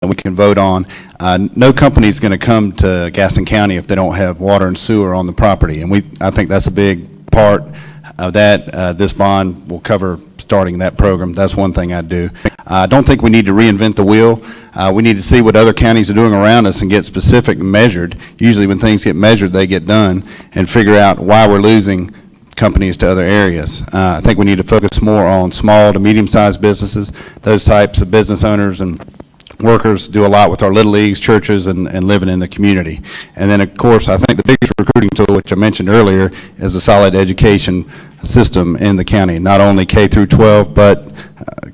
we can vote on. No company is going to come to Gaston County if they don't have water and sewer on the property, and I think that's a big part of that. This bond will cover starting that program. That's one thing I do. I don't think we need to reinvent the wheel. We need to see what other counties are doing around us and get specific and measured. Usually when things get measured, they get done, and figure out why we're losing companies to other areas. I think we need to focus more on small to medium-sized businesses. Those types of business owners and workers do a lot with our little leagues, churches, and living in the community. And then, of course, I think the biggest recruiting tool, which I mentioned earlier, is a solid education system in the county, not only K through 12, but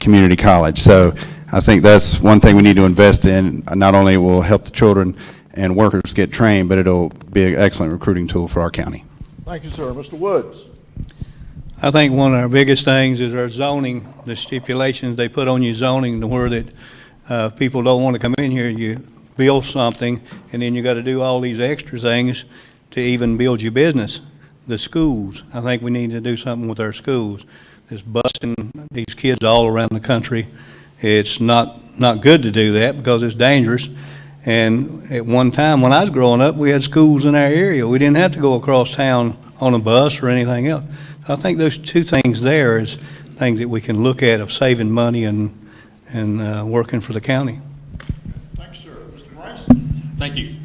community college. So I think that's one thing we need to invest in. Not only will help the children and workers get trained, but it'll be an excellent recruiting tool for our county. Thank you, sir. Mr. Woods. I think one of our biggest things is our zoning, the stipulations they put on your zoning, to where that people don't want to come in here. You build something, and then you got to do all these extra things to even build your business. The schools, I think we need to do something with our schools. It's busting these kids all around the country. It's not good to do that because it's dangerous. And at one time when I was growing up, we had schools in our area. We didn't have to go across town on a bus or anything else. I think those two things there is things that we can look at of saving money and working for the county. Thanks, sir. Mr. Price. Thank you.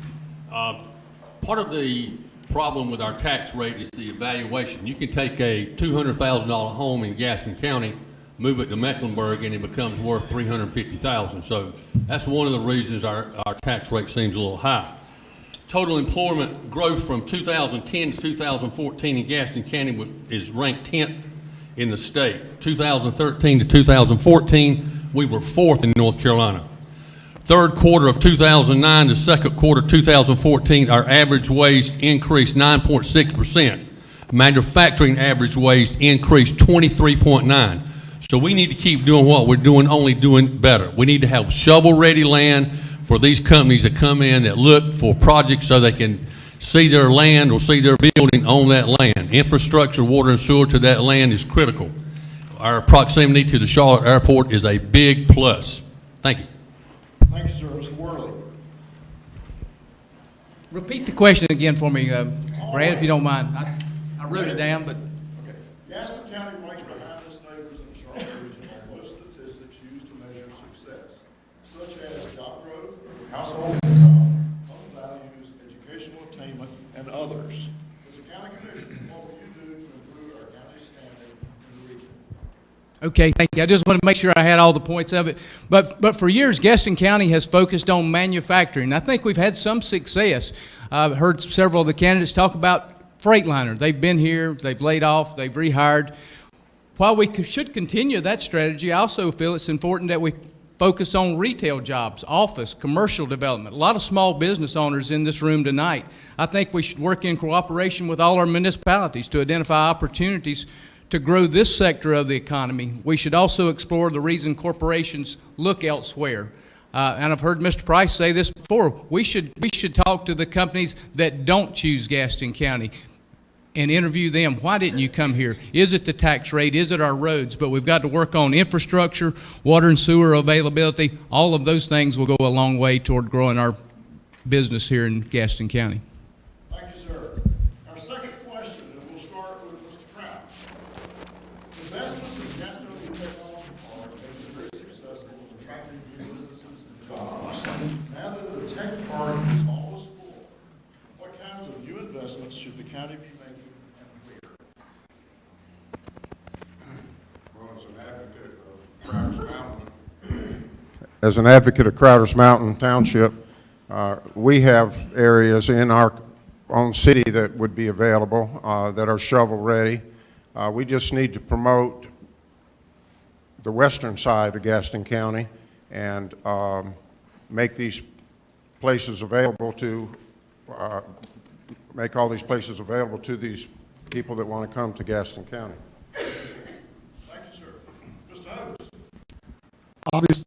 Part of the problem with our tax rate is the evaluation. You can take a $200,000 home in Gaston County, move it to Mecklenburg, and it becomes worth $350,000. So that's one of the reasons our tax rate seems a little high. Total employment growth from 2010 to 2014 in Gaston County is ranked 10th in the state. 2013 to 2014, we were 4th in North Carolina. Third quarter of 2009 to second quarter 2014, our average wage increased 9.6%. Manufacturing average wage increased 23.9%. So we need to keep doing what we're doing, only doing better. We need to have shovel-ready land for these companies that come in that look for projects so they can see their land or see their building on that land. Infrastructure, water and sewer to that land is critical. Our proximity to the Charlotte Airport is a big plus. Thank you. Thank you, sir. Mr. Worley. Repeat the question again for me, Brad, if you don't mind. I wrote it down, but. Okay. Gaston County ranks behind its neighbors in the Charlotte region on most statistics used to measure success, such as job growth, household income, home values, educational attainment, and others. As a county commission, what will you do to improve our county's standing in the region? Okay, thank you. I just want to make sure I had all the points of it. But for years, Gaston County has focused on manufacturing. I think we've had some success. I've heard several of the candidates talk about Freightliner. They've been here, they've laid off, they've rehired. While we should continue that strategy, I also feel it's important that we focus on retail jobs, office, commercial development. A lot of small business owners in this room tonight. I think we should work in cooperation with all our municipalities to identify opportunities to grow this sector of the economy. We should also explore the reason corporations look elsewhere. And I've heard Mr. Price say this before. We should talk to the companies that don't choose Gaston County and interview them. Why didn't you come here? Is it the tax rate? Is it our roads? But we've got to work on infrastructure, water and sewer availability. All of those things will go a long way toward growing our business here in Gaston County. Thank you, sir. Our second question, and we'll start with Mr. Crown. Investments in Gastonia Technology Park have been very successful in attracting new businesses and jobs. Now that the tech park is almost full, what kinds of new investments should the county be making and where? Well, as an advocate of Crowder's Mountain Township, we have areas in our own city that would be available that are shovel-ready. We just need to promote the western side of Gaston County and make these places available to, make all these places available to these people that want to come to Gaston County. Thank you, sir. Mr. Hovis.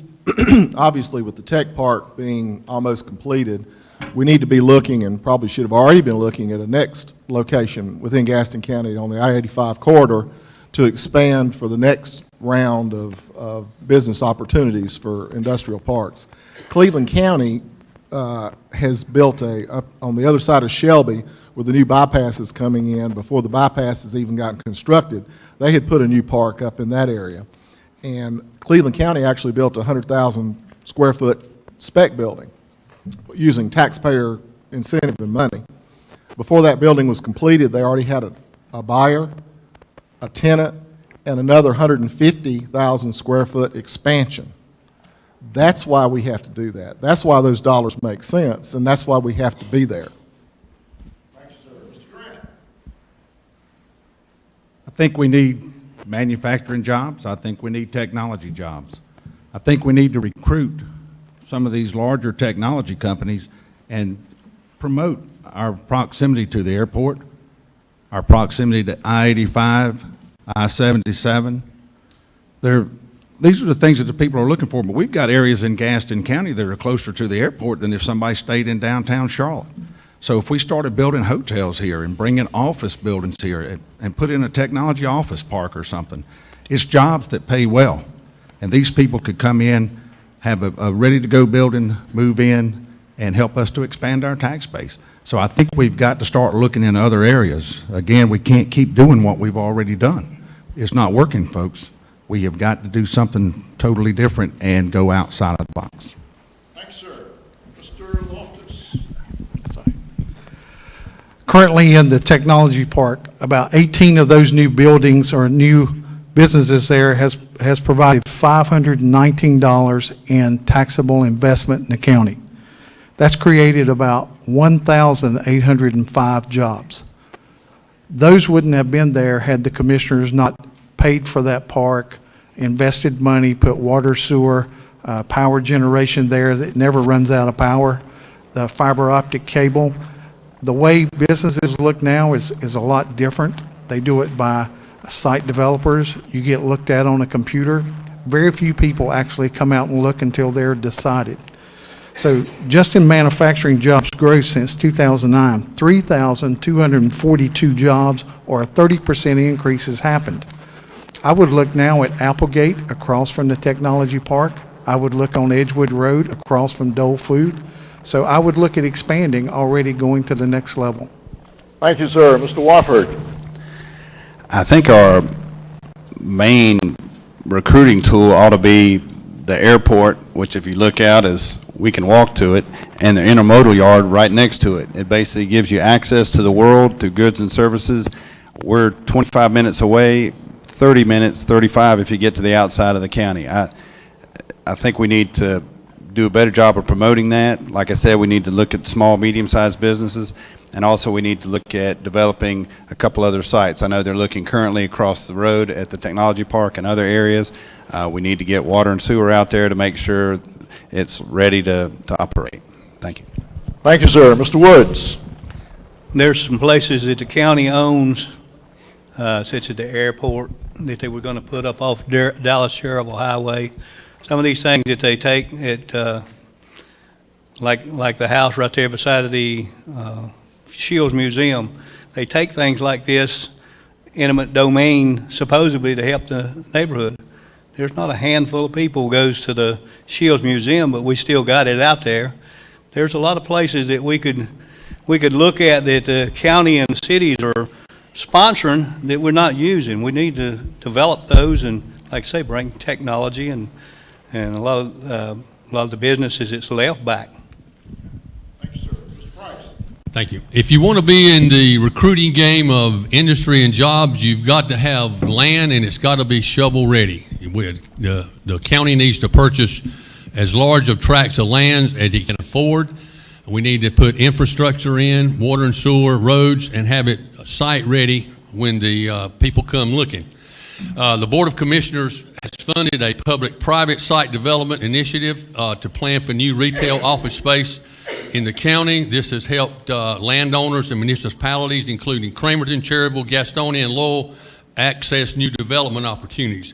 Obviously, with the tech park being almost completed, we need to be looking, and probably should have already been looking, at a next location within Gaston County on the I-85 corridor to expand for the next round of business opportunities for industrial parks. Cleveland County has built up on the other side of Shelby, where the new bypass is coming in, before the bypass has even gotten constructed, they had put a new park up in that area. And Cleveland County actually built a 100,000 square foot spec building using taxpayer incentive and money. Before that building was completed, they already had a buyer, a tenant, and another 150,000 square foot expansion. That's why we have to do that. That's why those dollars make sense, and that's why we have to be there. Thank you, sir. Mr. Grant? I think we need manufacturing jobs. I think we need technology jobs. I think we need to recruit some of these larger technology companies and promote our proximity to the airport, our proximity to I-85, I-77. These are the things that the people are looking for, but we've got areas in Gaston County that are closer to the airport than if somebody stayed in downtown Charlotte. So if we started building hotels here and bringing office buildings here and put in a technology office park or something, it's jobs that pay well. And these people could come in, have a ready-to-go building, move in, and help us to expand our tax base. So I think we've got to start looking in other areas. Again, we can't keep doing what we've already done. It's not working, folks. We have got to do something totally different and go outside of the box. Thanks, sir. Mr. Loftis? Currently in the technology park, about 18 of those new buildings or new businesses there has provided $519 in taxable investment in the county. That's created about 1,805 jobs. Those wouldn't have been there had the commissioners not paid for that park, invested money, put water, sewer, power generation there that never runs out of power, the fiber optic cable. The way businesses look now is a lot different. They do it by site developers. You get looked at on a computer. Very few people actually come out and look until they're decided. So just in manufacturing jobs growth since 2009, 3,242 jobs or a 30% increase has happened. I would look now at Applegate across from the technology park. I would look on Edgewood Road across from Dole Food. So I would look at expanding, already going to the next level. Thank you, sir. Mr. Wofford? I think our main recruiting tool ought to be the airport, which if you look out is we can walk to it, and the intermodal yard right next to it. It basically gives you access to the world through goods and services. We're 25 minutes away, 30 minutes, 35 if you get to the outside of the county. I think we need to do a better job of promoting that. Like I said, we need to look at small, medium-sized businesses, and also we need to look at developing a couple other sites. I know they're looking currently across the road at the technology park and other areas. We need to get water and sewer out there to make sure it's ready to operate. Thank you. Thank you, sir. Mr. Woods? There's some places that the county owns, such as the airport, that they were going to put up off Dallas Cherryville Highway. Some of these things that they take at, like the house right there beside of the Shields Museum, they take things like this eminent domain supposedly to help the neighborhood. There's not a handful of people who goes to the Shields Museum, but we still got it out there. There's a lot of places that we could look at that the county and the cities are sponsoring that we're not using. We need to develop those and, like I say, bring technology and a lot of the businesses that's left back. Thank you, sir. Mr. Price? Thank you. If you want to be in the recruiting game of industry and jobs, you've got to have land, and it's got to be shovel ready. The county needs to purchase as large of tracts of land as it can afford. We need to put infrastructure in, water and sewer, roads, and have it site ready when the people come looking. The Board of Commissioners has funded a public-private site development initiative to plan for new retail office space in the county. This has helped landowners and municipalities, including Cramerton, Cherryville, Gastonia, and Lowell, access new development opportunities.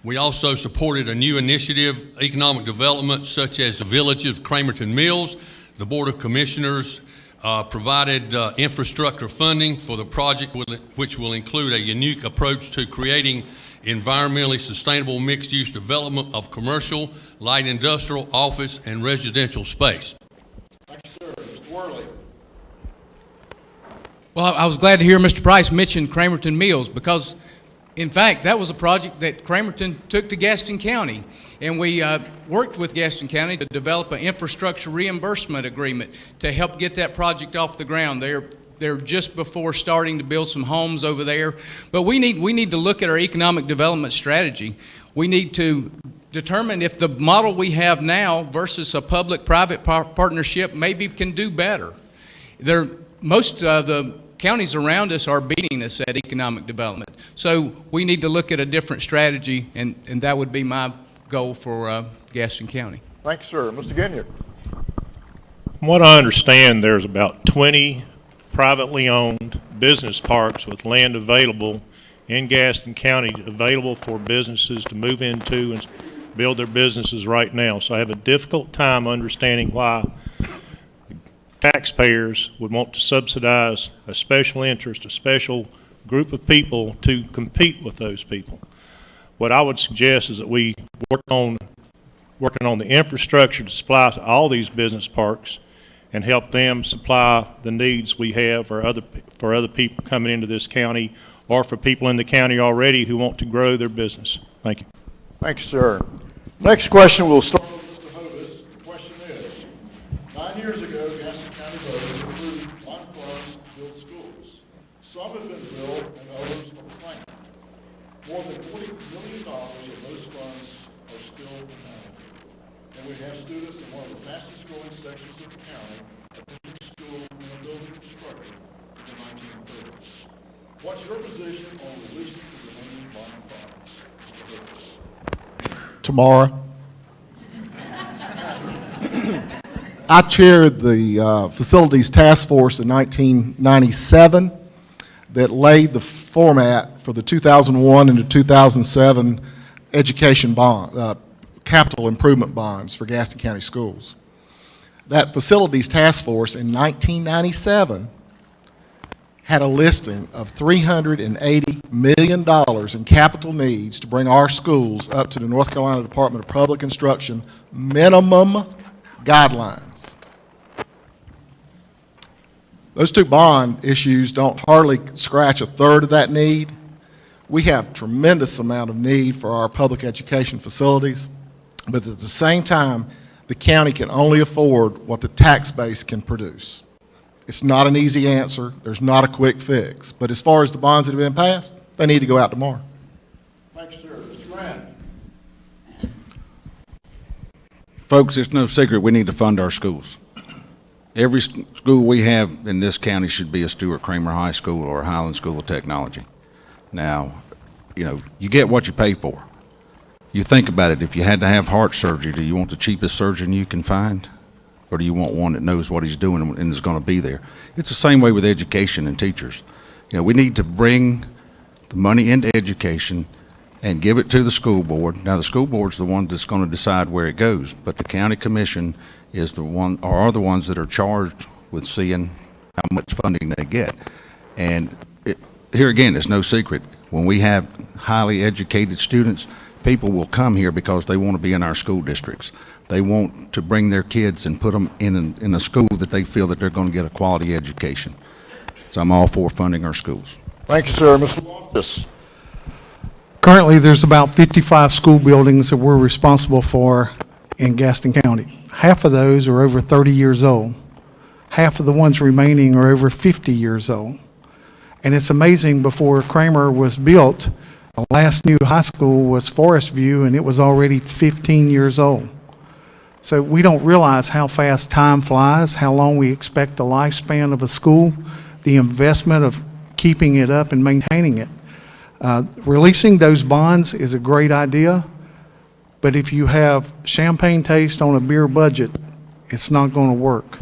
We also supported a new initiative, economic development, such as the Village of Cramerton Mills. The Board of Commissioners provided infrastructure funding for the project, which will include a unique approach to creating environmentally sustainable mixed-use development of commercial, light industrial, office, and residential space. Thank you, sir. Mr. Worley. Well, I was glad to hear Mr. Price mention Cramerton Mills because, in fact, that was a project that Cramerton took to Gaston County. And we worked with Gaston County to develop an infrastructure reimbursement agreement to help get that project off the ground. They're just before starting to build some homes over there. But we need to look at our economic development strategy. We need to determine if the model we have now versus a public-private partnership maybe can do better. Most of the counties around us are beating us at economic development. So we need to look at a different strategy, and that would be my goal for Gaston County. Thank you, sir. Mr. Guignard. From what I understand, there's about 20 privately owned business parks with land available in Gaston County available for businesses to move into and build their businesses right now. So I have a difficult time understanding why taxpayers would want to subsidize a special interest, a special group of people to compete with those people. What I would suggest is that we working on the infrastructure to supply to all these business parks and help them supply the needs we have for other people coming into this county or for people in the county already who want to grow their business. Thank you. Thank you, sir. Next question will start with Mr. Hovis. The question is, 9 years ago, Gaston County voters approved bond funds to build schools. Some have been built and others are planned. More than $40 million of those funds are still available. And we have students in one of the fastest growing sections of the county attending school in a building constructed in the 1930s. What's your position on releasing the remaining bond funds? Tomorrow. I chaired the Facilities Task Force in 1997 that laid the format for the 2001 and the 2007 education bond, capital improvement bonds for Gaston County schools. That Facilities Task Force in 1997 had a listing of $380 million in capital needs to bring our schools up to the North Carolina Department of Public Instruction minimum guidelines. Those two bond issues don't hardly scratch a third of that need. We have tremendous amount of need for our public education facilities, but at the same time, the county can only afford what the tax base can produce. It's not an easy answer. There's not a quick fix. But as far as the bonds that have been passed, they need to go out tomorrow. Thank you, sir. Mr. Grant. Folks, it's no secret we need to fund our schools. Every school we have in this county should be a Stuart Cramer High School or a Highland School of Technology. Now, you know, you get what you pay for. You think about it. If you had to have heart surgery, do you want the cheapest surgeon you can find? Or do you want one that knows what he's doing and is going to be there? It's the same way with education and teachers. You know, we need to bring the money into education and give it to the school board. Now, the school board's the one that's going to decide where it goes, but the county commission is the one, or are the ones that are charged with seeing how much funding they get. And here again, it's no secret. When we have highly educated students, people will come here because they want to be in our school districts. They want to bring their kids and put them in a school that they feel that they're going to get a quality education. So I'm all for funding our schools. Thank you, sir. Mr. Loftis. Currently, there's about 55 school buildings that we're responsible for in Gaston County. Half of those are over 30 years old. Half of the ones remaining are over 50 years old. And it's amazing, before Cramer was built, the last new high school was Forest View, and it was already 15 years old. So we don't realize how fast time flies, how long we expect the lifespan of a school, the investment of keeping it up and maintaining it. Releasing those bonds is a great idea, but if you have champagne taste on a beer budget, it's not going to work.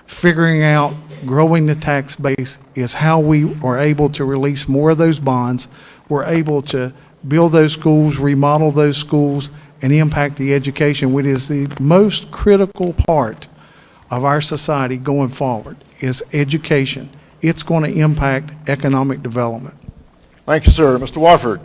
Figuring out growing the tax base is how we are able to release more of those bonds. We're able to build those schools, remodel those schools, and impact the education, which is the most critical part of our society going forward. is education. It's going to impact economic development. Thank you, sir. Mr. Wofford.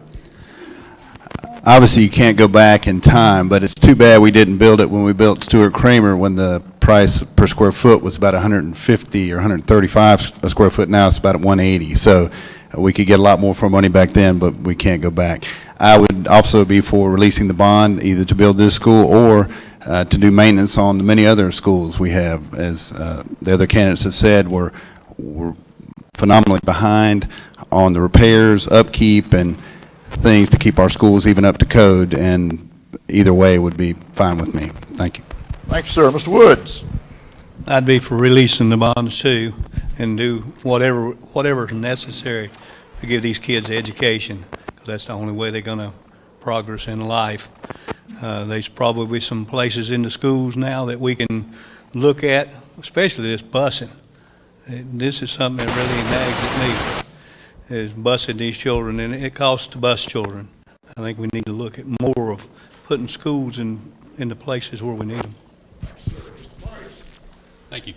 Obviously, you can't go back in time, but it's too bad we didn't build it when we built Stuart Kramer, when the price per square foot was about 150 or 135 a square foot. Now it's about 180. So we could get a lot more for money back then, but we can't go back. I would also be for releasing the bond, either to build this school or to do maintenance on the many other schools we have. As the other candidates have said, we're phenomenally behind on the repairs, upkeep, and things to keep our schools even up to code, and either way would be fine with me. Thank you. Thank you, sir. Mr. Woods. I'd be for releasing the bonds too, and do whatever's necessary to give these kids education, because that's the only way they're going to progress in life. There's probably some places in the schools now that we can look at, especially this busing. This is something that really nags at me, is busing these children, and it costs to bus children. I think we need to look at more of putting schools in the places where we need them. Thank you.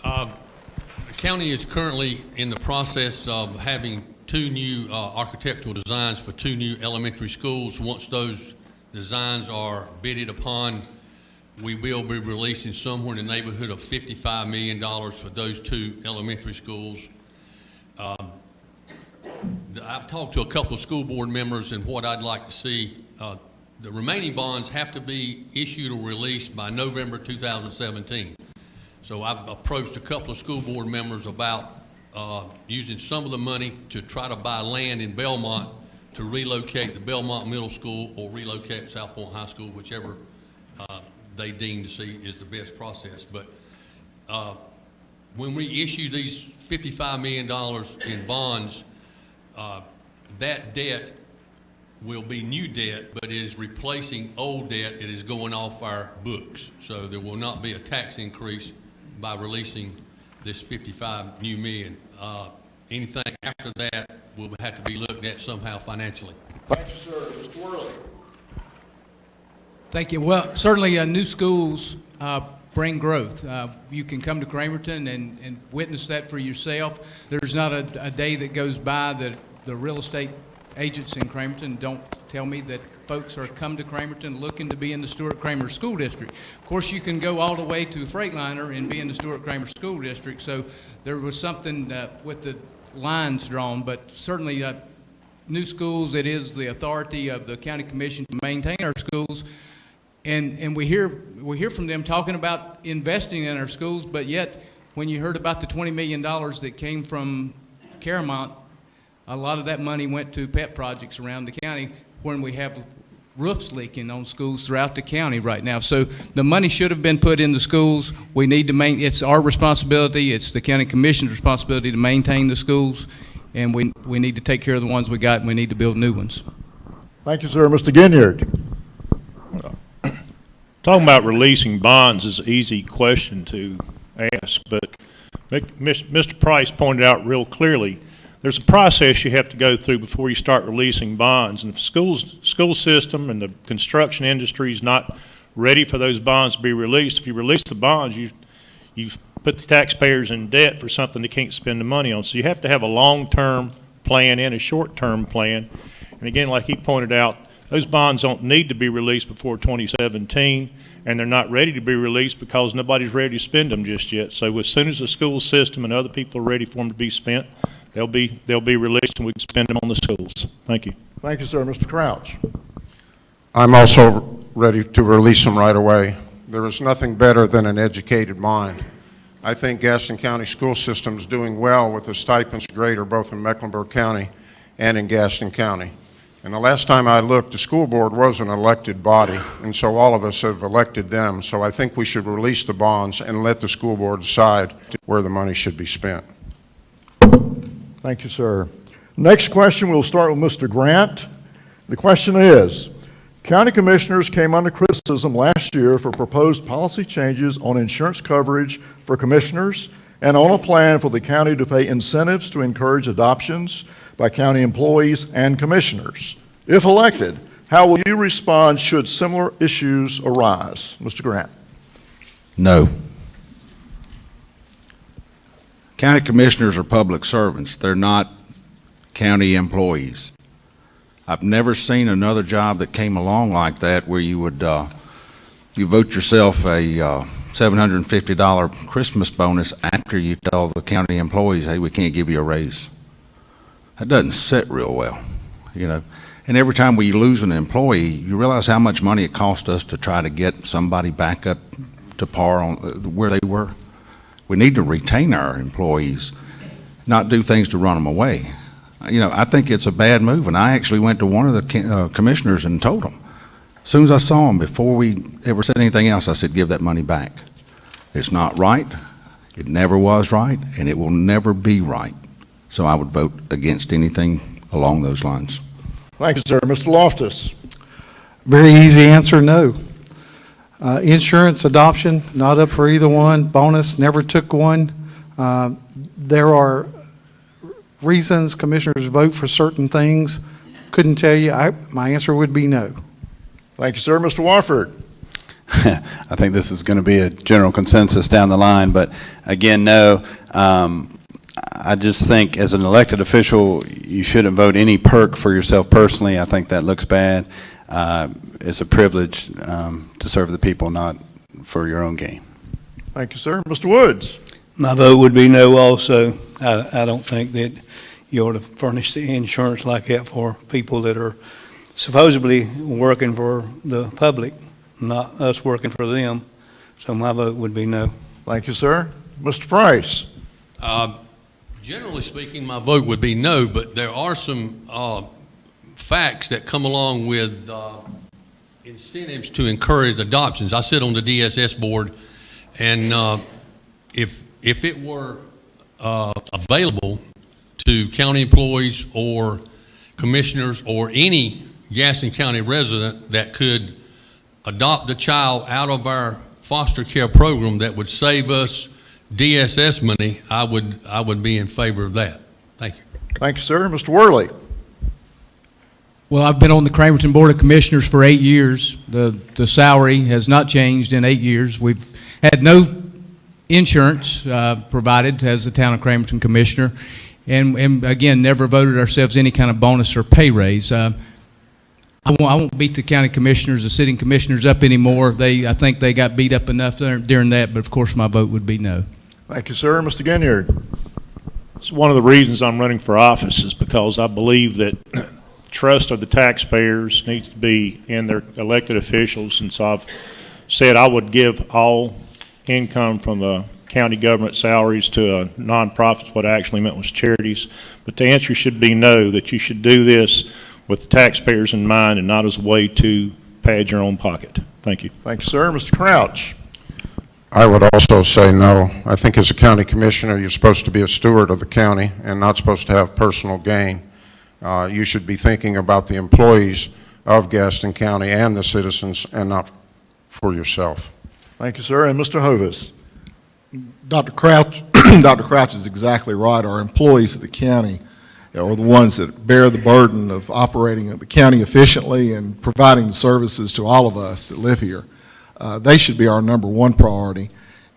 The county is currently in the process of having 2 new architectural designs for 2 new elementary schools. Once those designs are bidded upon, we will be releasing somewhere in the neighborhood of $55 million for those 2 elementary schools. I've talked to a couple of school board members, and what I'd like to see, the remaining bonds have to be issued or released by November 2017. So I've approached a couple of school board members about using some of the money to try to buy land in Belmont to relocate the Belmont Middle School or relocate South Point High School, whichever they deem to see is the best process. But when we issue these $55 million in bonds, that debt will be new debt, but it is replacing old debt. It is going off our books. So there will not be a tax increase by releasing this 55 new million. Anything after that will have to be looked at somehow financially. Thank you, sir. Mr. Worley. Thank you. Well, certainly new schools bring growth. You can come to Cramerton and witness that for yourself. There's not a day that goes by that the real estate agents in Cramerton don't tell me that folks are come to Cramerton looking to be in the Stuart Kramer School District. Of course, you can go all the way to Freightliner and be in the Stuart Kramer School District, so there was something with the lines drawn, but certainly new schools, it is the authority of the county commission to maintain our schools, and we hear from them talking about investing in our schools, but yet when you heard about the $20 million that came from Caramount, a lot of that money went to pet projects around the county when we have roofs leaking on schools throughout the county right now. So the money should have been put in the schools. We need to it's our responsibility, it's the county commission's responsibility to maintain the schools, and we need to take care of the ones we got, and we need to build new ones. Thank you, sir. Mr. Guignard. Talking about releasing bonds is an easy question to ask, but Mr. Price pointed out real clearly, there's a process you have to go through before you start releasing bonds. And if the school system and the construction industry is not ready for those bonds to be released, if you release the bonds, you've put the taxpayers in debt for something they can't spend the money on. So you have to have a long-term plan and a short-term plan. And again, like he pointed out, those bonds don't need to be released before 2017, and they're not ready to be released because nobody's ready to spend them just yet. So as soon as the school system and other people are ready for them to be spent, they'll be released and we can spend them on the schools. Thank you. Thank you, sir. Mr. Crouch. I'm also ready to release them right away. There is nothing better than an educated mind. I think Gaston County school system is doing well with the stipends greater both in Mecklenburg County and in Gaston County. And the last time I looked, the school board was an elected body, and so all of us have elected them. So I think we should release the bonds and let the school board decide where the money should be spent. Thank you, sir. Next question, we'll start with Mr. Grant. The question is, county commissioners came under criticism last year for proposed policy changes on insurance coverage for commissioners and on a plan for the county to pay incentives to encourage adoptions by county employees and commissioners. If elected, how will you respond should similar issues arise? Mr. Grant. No. County commissioners are public servants. They're not county employees. I've never seen another job that came along like that where you would, you vote yourself a $750 Christmas bonus after you tell the county employees, hey, we can't give you a raise. That doesn't sit real well, you know. And every time we lose an employee, you realize how much money it cost us to try to get somebody back up to par on where they were. We need to retain our employees, not do things to run them away. You know, I think it's a bad move, and I actually went to one of the commissioners and told them. As soon as I saw him, before we ever said anything else, I said, give that money back. It's not right, it never was right, and it will never be right. So I would vote against anything along those lines. Thank you, sir. Mr. Loftis. Very easy answer, no. Insurance adoption, not up for either one. Bonus, never took one. There are reasons commissioners vote for certain things. Couldn't tell you. My answer would be no. Thank you, sir. Mr. Wofford. I think this is going to be a general consensus down the line, but again, no. I just think as an elected official, you shouldn't vote any perk for yourself personally. I think that looks bad. It's a privilege to serve the people, not for your own gain. Thank you, sir. Mr. Woods. My vote would be no also. I don't think that you ought to furnish the insurance like that for people that are supposedly working for the public, not us working for them. So my vote would be no. Thank you, sir. Mr. Price. Generally speaking, my vote would be no, but there are some facts that come along with incentives to encourage adoptions. I sit on the DSS board, and if it were available to county employees or commissioners or any Gaston County resident that could adopt a child out of our foster care program that would save us DSS money, I would be in favor of that. Thank you. Thank you, sir. Mr. Worley. Well, I've been on the Cramerton Board of Commissioners for 8 years. The salary has not changed in 8 years. We've had no insurance provided as the town of Cramerton Commissioner, and again, never voted ourselves any kind of bonus or pay raise. I won't beat the county commissioners, the sitting commissioners up anymore. I think they got beat up enough during that, but of course my vote would be no. Thank you, sir. Mr. Guignard. It's one of the reasons I'm running for office is because I believe that trust of the taxpayers needs to be in their elected officials, and so I've said I would give all income from the county government salaries to nonprofits. What I actually meant was charities. But the answer should be no, that you should do this with the taxpayers in mind and not as a way to pad your own pocket. Thank you. Thank you, sir. Mr. Crouch. I would also say no. I think as a county commissioner, you're supposed to be a steward of the county and not supposed to have personal gain. You should be thinking about the employees of Gaston County and the citizens and not for yourself. Thank you, sir. And Mr. Hovis. Dr. Crouch, Dr. Crouch is exactly right. Our employees of the county are the ones that bear the burden of operating the county efficiently and providing services to all of us that live here. They should be our #1 priority.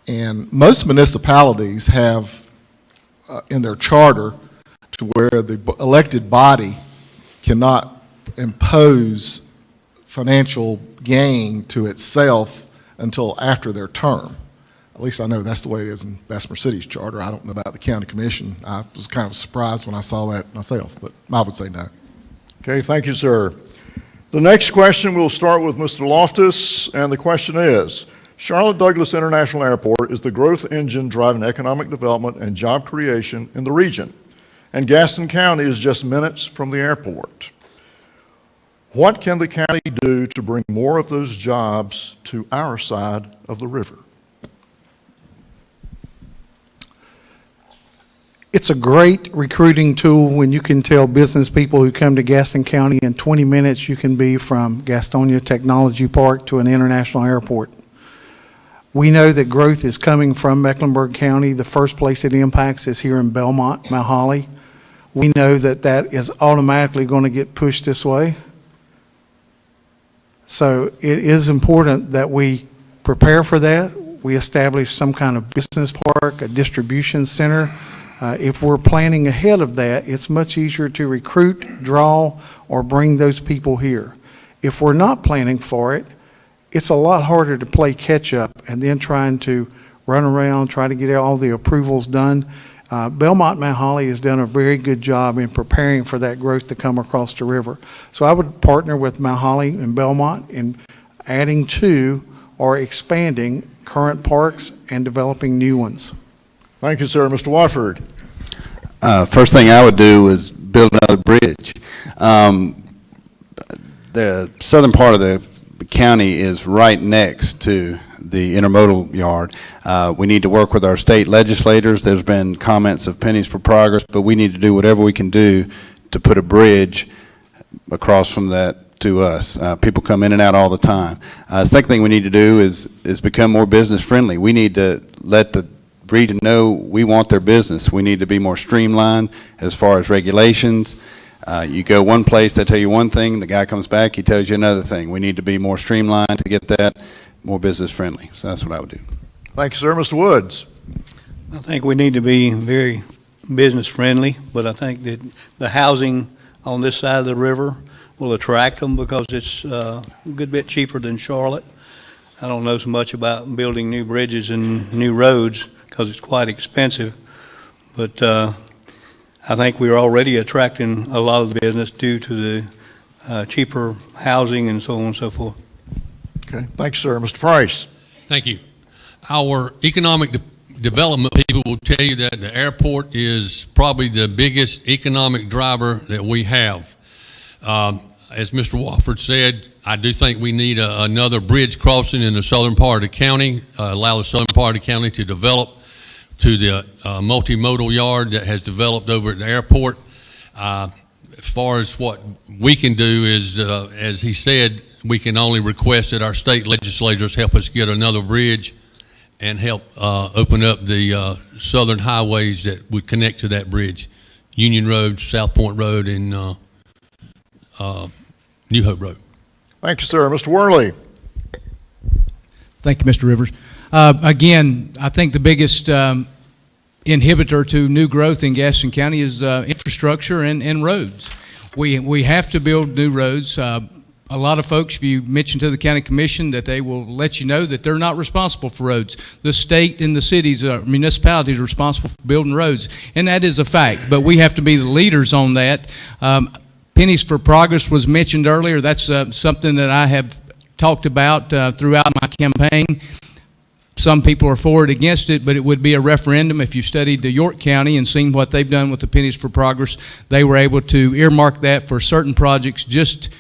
And most municipalities have in their charter to where the elected body cannot impose financial gain to itself until after their term. At least I know that's the way it is in Bessemer City's charter. I don't know about the county commission. I was kind of surprised when I saw that myself, but I would say no. Okay, thank you, sir. The next question, we'll start with Mr. Loftis, and the question is, Charlotte Douglas International Airport is the growth engine driving economic development and job creation in the region, and Gaston County is just minutes from the airport. What can the county do to bring more of those jobs to our side of the river? It's a great recruiting tool when you can tell business people who come to Gaston County in 20 minutes you can be from Gastonia Technology Park to an international airport. We know that growth is coming from Mecklenburg County. The first place it impacts is here in Belmont, Mount Holly. We know that that is automatically going to get pushed this way. So it is important that we prepare for that. We establish some kind of business park, a distribution center, If we're planning ahead of that, it's much easier to recruit, draw, or bring those people here. If we're not planning for it, it's a lot harder to play catch-up and then trying to run around, try to get all the approvals done. Belmont Mount Holly has done a very good job in preparing for that growth to come across the river. So I would partner with Mount Holly and Belmont in adding to or expanding current parks and developing new ones. Thank you, sir. Mr. Wofford. First thing I would do is build another bridge. The southern part of the county is right next to the intermodal yard. We need to work with our state legislators. There's been comments of pennies for progress, but we need to do whatever we can do to put a bridge across from that to us. People come in and out all the time. Second thing we need to do is become more business friendly. We need to let the region know we want their business. We need to be more streamlined as far as regulations. You go one place, they tell you one thing, the guy comes back, he tells you another thing. We need to be more streamlined to get that more business friendly. So that's what I would do. Thank you, sir. Mr. Woods. I think we need to be very business friendly, but I think that the housing on this side of the river will attract them because it's a good bit cheaper than Charlotte. I don't know so much about building new bridges and new roads because it's quite expensive, but I think we're already attracting a lot of the business due to the cheaper housing and so on and so forth. Okay. Thank you, sir. Mr. Price. Thank you. Our economic development people will tell you that the airport is probably the biggest economic driver that we have. As Mr. Wofford said, I do think we need another bridge crossing in the southern part of the county, allow the southern part of the county to develop to the multimodal yard that has developed over at the airport. As far as what we can do is, as he said, we can only request that our state legislators help us get another bridge and help open up the southern highways that would connect to that bridge. Union Road, South Point Road, and New Hope Road. Thank you, sir. Mr. Worley. Thank you, Mr. Rivers. Again, I think the biggest inhibitor to new growth in Gaston County is infrastructure and roads. We have to build new roads. A lot of folks, if you mention to the county commission, that they will let you know that they're not responsible for roads. The state and the cities, municipalities are responsible for building roads, and that is a fact, but we have to be the leaders on that. Pennies for Progress was mentioned earlier. That's something that I have talked about throughout my campaign. Some people are for it, against it, but it would be a referendum. If you studied the York County and seen what they've done with the Pennies for Progress, they were able to earmark that for certain projects just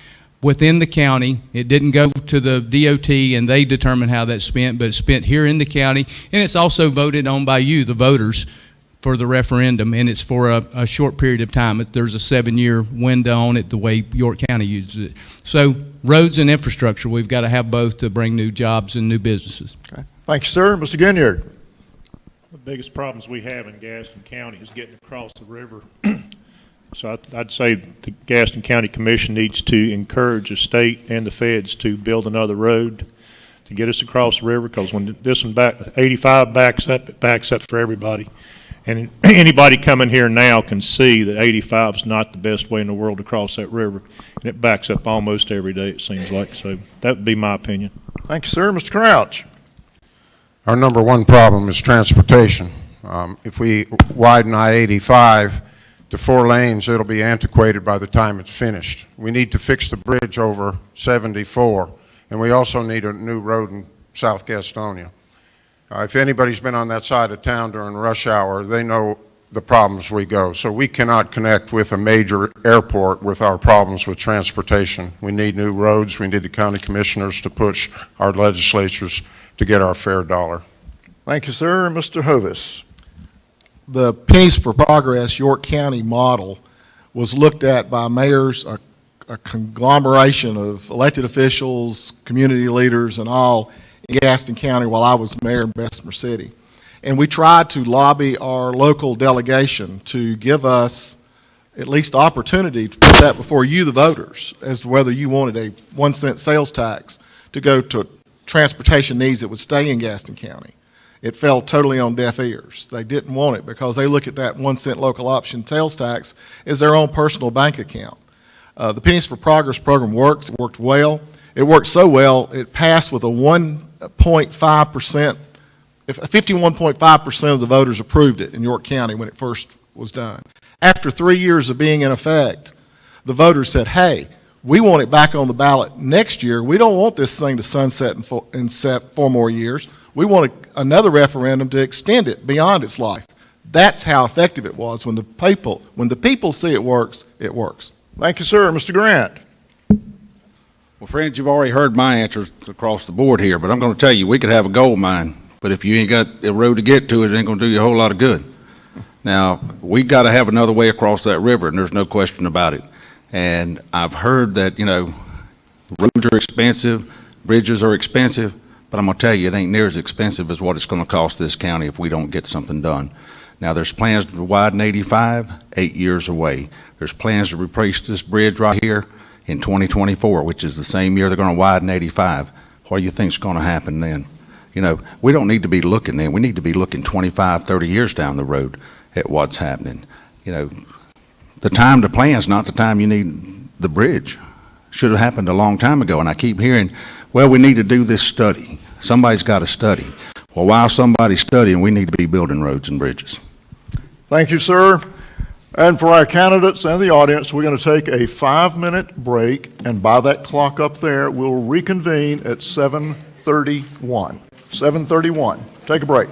within the county. It didn't go to the DOT and they determine how that's spent, but it's spent here in the county, and it's also voted on by you, the voters, for the referendum, and it's for a short period of time. There's a 7-year window on it, the way York County uses it. So roads and infrastructure, we've got to have both to bring new jobs and new businesses. Okay. Thank you, sir. Mr. Guignard. The biggest problems we have in Gaston County is getting across the river. So I'd say the Gaston County Commission needs to encourage the state and the feds to build another road to get us across the river, because when this one 85 backs up, it backs up for everybody. And anybody coming here now can see that 85 is not the best way in the world to cross that river, and it backs up almost every day, it seems like. So that would be my opinion. Thank you, sir. Mr. Crouch. Our number one problem is transportation. If we widen I-85 to 4 lanes, it'll be antiquated by the time it's finished. We need to fix the bridge over 74, and we also need a new road in South Gastonia. If anybody's been on that side of town during rush hour, they know the problems we go. So we cannot connect with a major airport with our problems with transportation. We need new roads. We need the county commissioners to push our legislatures to get our fair dollar. Thank you, sir. Mr. Hovis. The Pennies for Progress York County model was looked at by mayors, a conglomeration of elected officials, community leaders, and all in Gaston County while I was mayor in Bessemer City. And we tried to lobby our local delegation to give us at least the opportunity to put that before you, the voters, as to whether you wanted a 1-cent sales tax to go to transportation needs that would stay in Gaston County. it fell totally on deaf ears. They didn't want it because they look at that 1 cent local option sales tax as their own personal bank account. The Pennies for Progress program works. It worked well. It worked so well, it passed with a 1.5%, 51.5% of the voters approved it in York County when it first was done. After 3 years of being in effect, the voters said, hey, we want it back on the ballot next year. We don't want this thing to sunset in 4 more years. We want another referendum to extend it beyond its life. That's how effective it was. When the people see it works, it works. Thank you, sir. Mr. Grant. Well, friends, you've already heard my answers across the board here, but I'm going to tell you, we could have a gold mine, but if you ain't got a road to get to it, it ain't going to do you a whole lot of good. Now, we got to have another way across that river, and there's no question about it. And I've heard that, roads are expensive, bridges are expensive, but I'm going to tell you, it ain't near as expensive as what it's going to cost this county if we don't get something done. Now, there's plans to widen 85, 8 years away. There's plans to replace this bridge right here in 2024, which is the same year they're going to widen 85. What do you think is going to happen then? We don't need to be looking then. We need to be looking 25, 30 years down the road at what's happening. The time to plan is not the time you need the bridge. Should have happened a long time ago. And I keep hearing, well, we need to do this study. Somebody's got to study. Well, while somebody's studying, we need to be building roads and bridges. Thank you, sir. And for our candidates and the audience, we're going to take a 5-minute break, and by that clock up there, we'll reconvene at 7:31. 7:31. Take a break.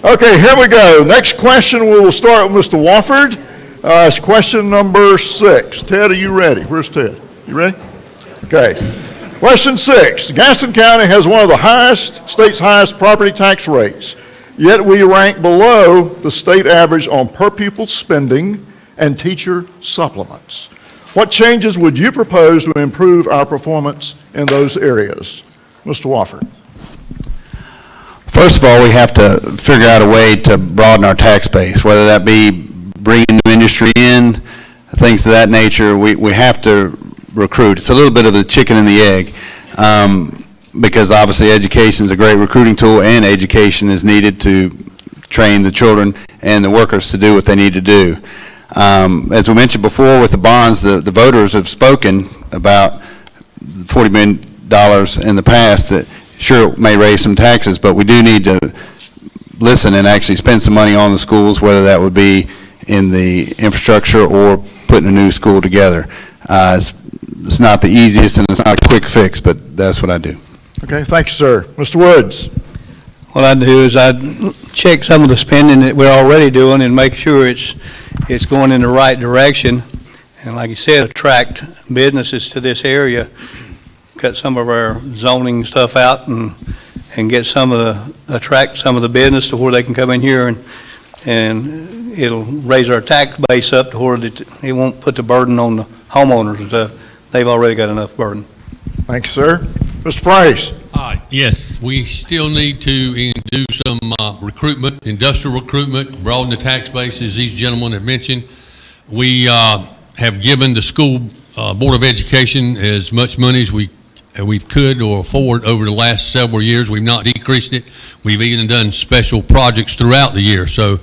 Okay, here we go. Next question, we will start with Mr. Wofford. It's question number 6. Ted, are you ready? Where's Ted? You ready? Okay. Question 6. Gaston County has one of the state's highest property tax rates, yet we rank below the state average on per pupil spending and teacher supplements. What changes would you propose to improve our performance in those areas? Mr. Wofford. First of all, we have to figure out a way to broaden our tax base, whether that be bringing new industry in, things of that nature. We have to recruit. It's a little bit of the chicken and the egg, because obviously education is a great recruiting tool, and education is needed to train the children and the workers to do what they need to do. As we mentioned before with the bonds, the voters have spoken about $40 million in the past that sure may raise some taxes, but we do need to listen and actually spend some money on the schools, whether that would be in the infrastructure or putting a new school together. It's not the easiest and it's not a quick fix, but that's what I do. Okay, thank you, sir. Mr. Woods. What I do is I check some of the spending that we're already doing and make sure it's going in the right direction. And like you said, attract businesses to this area, cut some of our zoning stuff out and get attract some of the business to where they can come in here and it'll raise our tax base up to where it won't put the burden on the homeowners. They've already got enough burden. Thank you, sir. Mr. Price. Yes, we still need to do some recruitment, industrial recruitment, broaden the tax base, as these gentlemen have mentioned. We have given the school Board of Education as much money as we could or afford over the last several years. We've not decreased it. We've even done special projects throughout the year. So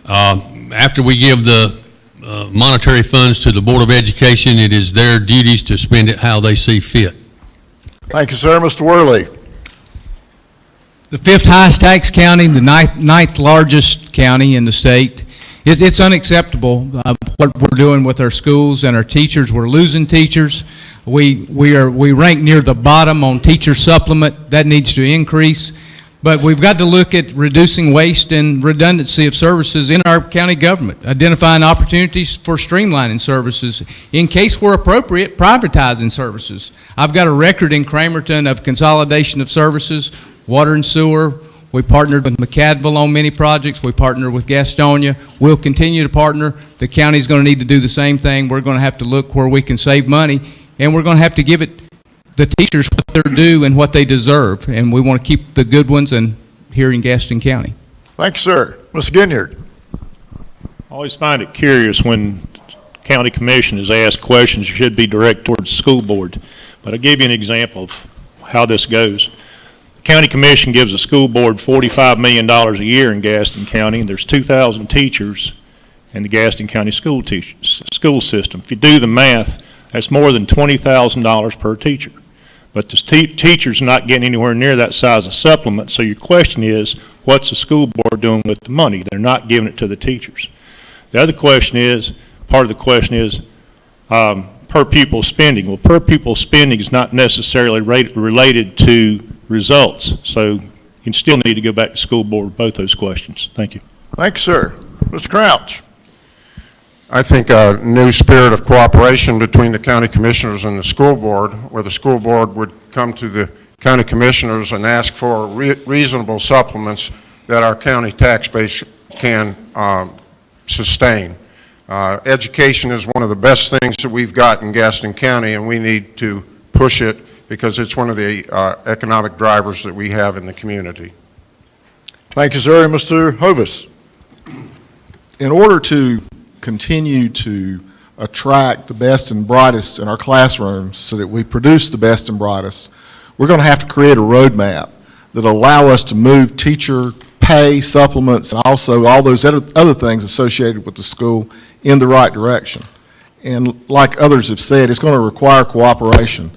after we give the monetary funds to the Board of Education, it is their duties to spend it how they see fit. Thank you, sir. Mr. Worley. The 5th highest tax county, the ninth largest county in the state. It's unacceptable what we're doing with our schools and our teachers. We're losing teachers. We rank near the bottom on teacher supplement. That needs to increase. But we've got to look at reducing waste and redundancy of services in our county government, identifying opportunities for streamlining services, in case we're appropriate, privatizing services. I've got a record in Cramerton of consolidation of services, water and sewer. We partnered with McCadville on many projects. We partnered with Gastonia. We'll continue to partner. The county's going to need to do the same thing. We're going to have to look where we can save money, and we're going to have to give it the teachers what they're due and what they deserve, and we want to keep the good ones here in Gaston County. Thank you, sir. Mr. Guignard. I always find it curious when county commission is asked questions that should be directed towards the school board. But I'll give you an example of how this goes. The county commission gives the school board $45 million a year in Gaston County, and there's 2,000 teachers in the Gaston County school system. If you do the math, that's more than $20,000 per teacher. But the teacher's not getting anywhere near that size of supplement, so your question is, what's the school board doing with the money? They're not giving it to the teachers. The other question is, part of the question is per pupil spending. Well, per pupil spending is not necessarily related to results, so you still need to go back to school board with both those questions. Thank you. Thank you, sir. Mr. Crouch. I think a new spirit of cooperation between the county commissioners and the school board, where the school board would come to the county commissioners and ask for reasonable supplements that our county tax base can sustain. Education is one of the best things that we've got in Gaston County, and we need to push it because it's one of the economic drivers that we have in the community. Thank you, sir. Mr. Hovis. In order to continue to attract the best and brightest in our classrooms so that we produce the best and brightest, we're going to have to create a roadmap that will allow us to move teacher pay, supplements, and also all those other things associated with the school in the right direction. And like others have said, it's going to require cooperation.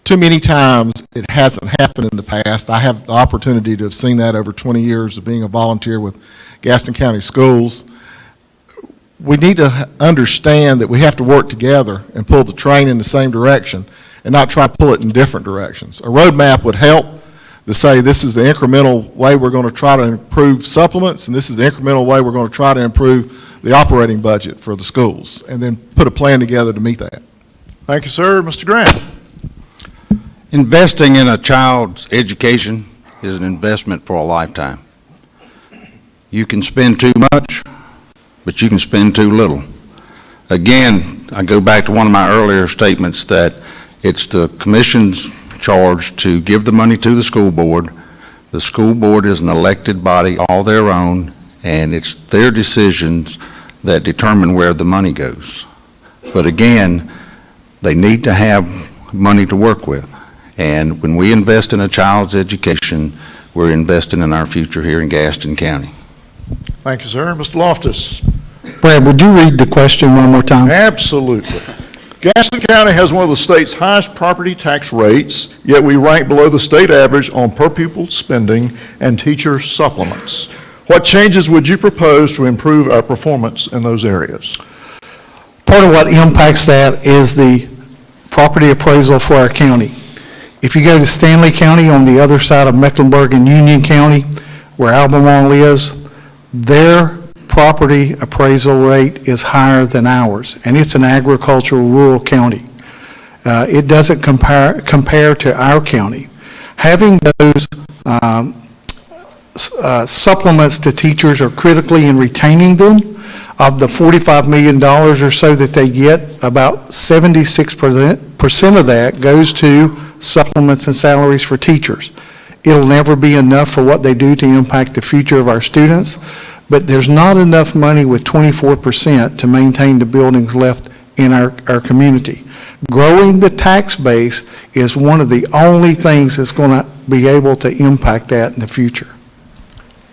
Too many times it hasn't happened in the past. I have the opportunity to have seen that over 20 years of being a volunteer with Gaston County Schools. We need to understand that we have to work together and pull the train in the same direction. and not try to pull it in different directions. A roadmap would help to say this is the incremental way we're going to try to improve supplements, and this is the incremental way we're going to try to improve the operating budget for the schools, and then put a plan together to meet that. Thank you, sir. Mr. Grant? Investing in a child's education is an investment for a lifetime. You can spend too much, but you can spend too little. Again, I go back to one of my earlier statements that it's the commission's charge to give the money to the school board. The school board is an elected body all their own, and it's their decisions that determine where the money goes. But again, they need to have money to work with. And when we invest in a child's education, we're investing in our future here in Gaston County. Thank you, sir. Mr. Loftis? Brad, would you read the question one more time? Absolutely. Gaston County has one of the state's highest property tax rates, yet we rank below the state average on per pupil spending and teacher supplements. What changes would you propose to improve our performance in those areas? Part of what impacts that is the property appraisal for our county. If you go to Stanley County on the other side of Mecklenburg and Union County, where Albemarle is, their property appraisal rate is higher than ours, and it's an agricultural rural county. It doesn't compare to our county. Having those supplements to teachers are critically in retaining them. Of the $45 million or so that they get, about 76% of that goes to supplements and salaries for teachers. It'll never be enough for what they do to impact the future of our students, but there's not enough money with 24% to maintain the buildings left in our community. Growing the tax base is one of the only things that's going to be able to impact that in the future.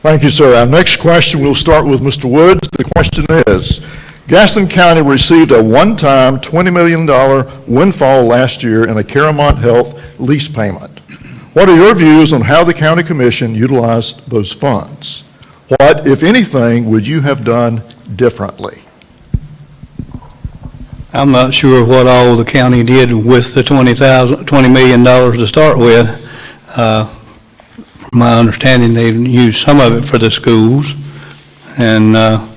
Thank you, sir. Our next question, we'll start with Mr. Woods. The question is, Gaston County received a one-time $20 million windfall last year in a Caramont Health lease payment. What are your views on how the county commission utilized those funds? What, if anything, would you have done differently? I'm not sure what all the county did with the $20 million to start with. From my understanding, they used some of it for the schools, and I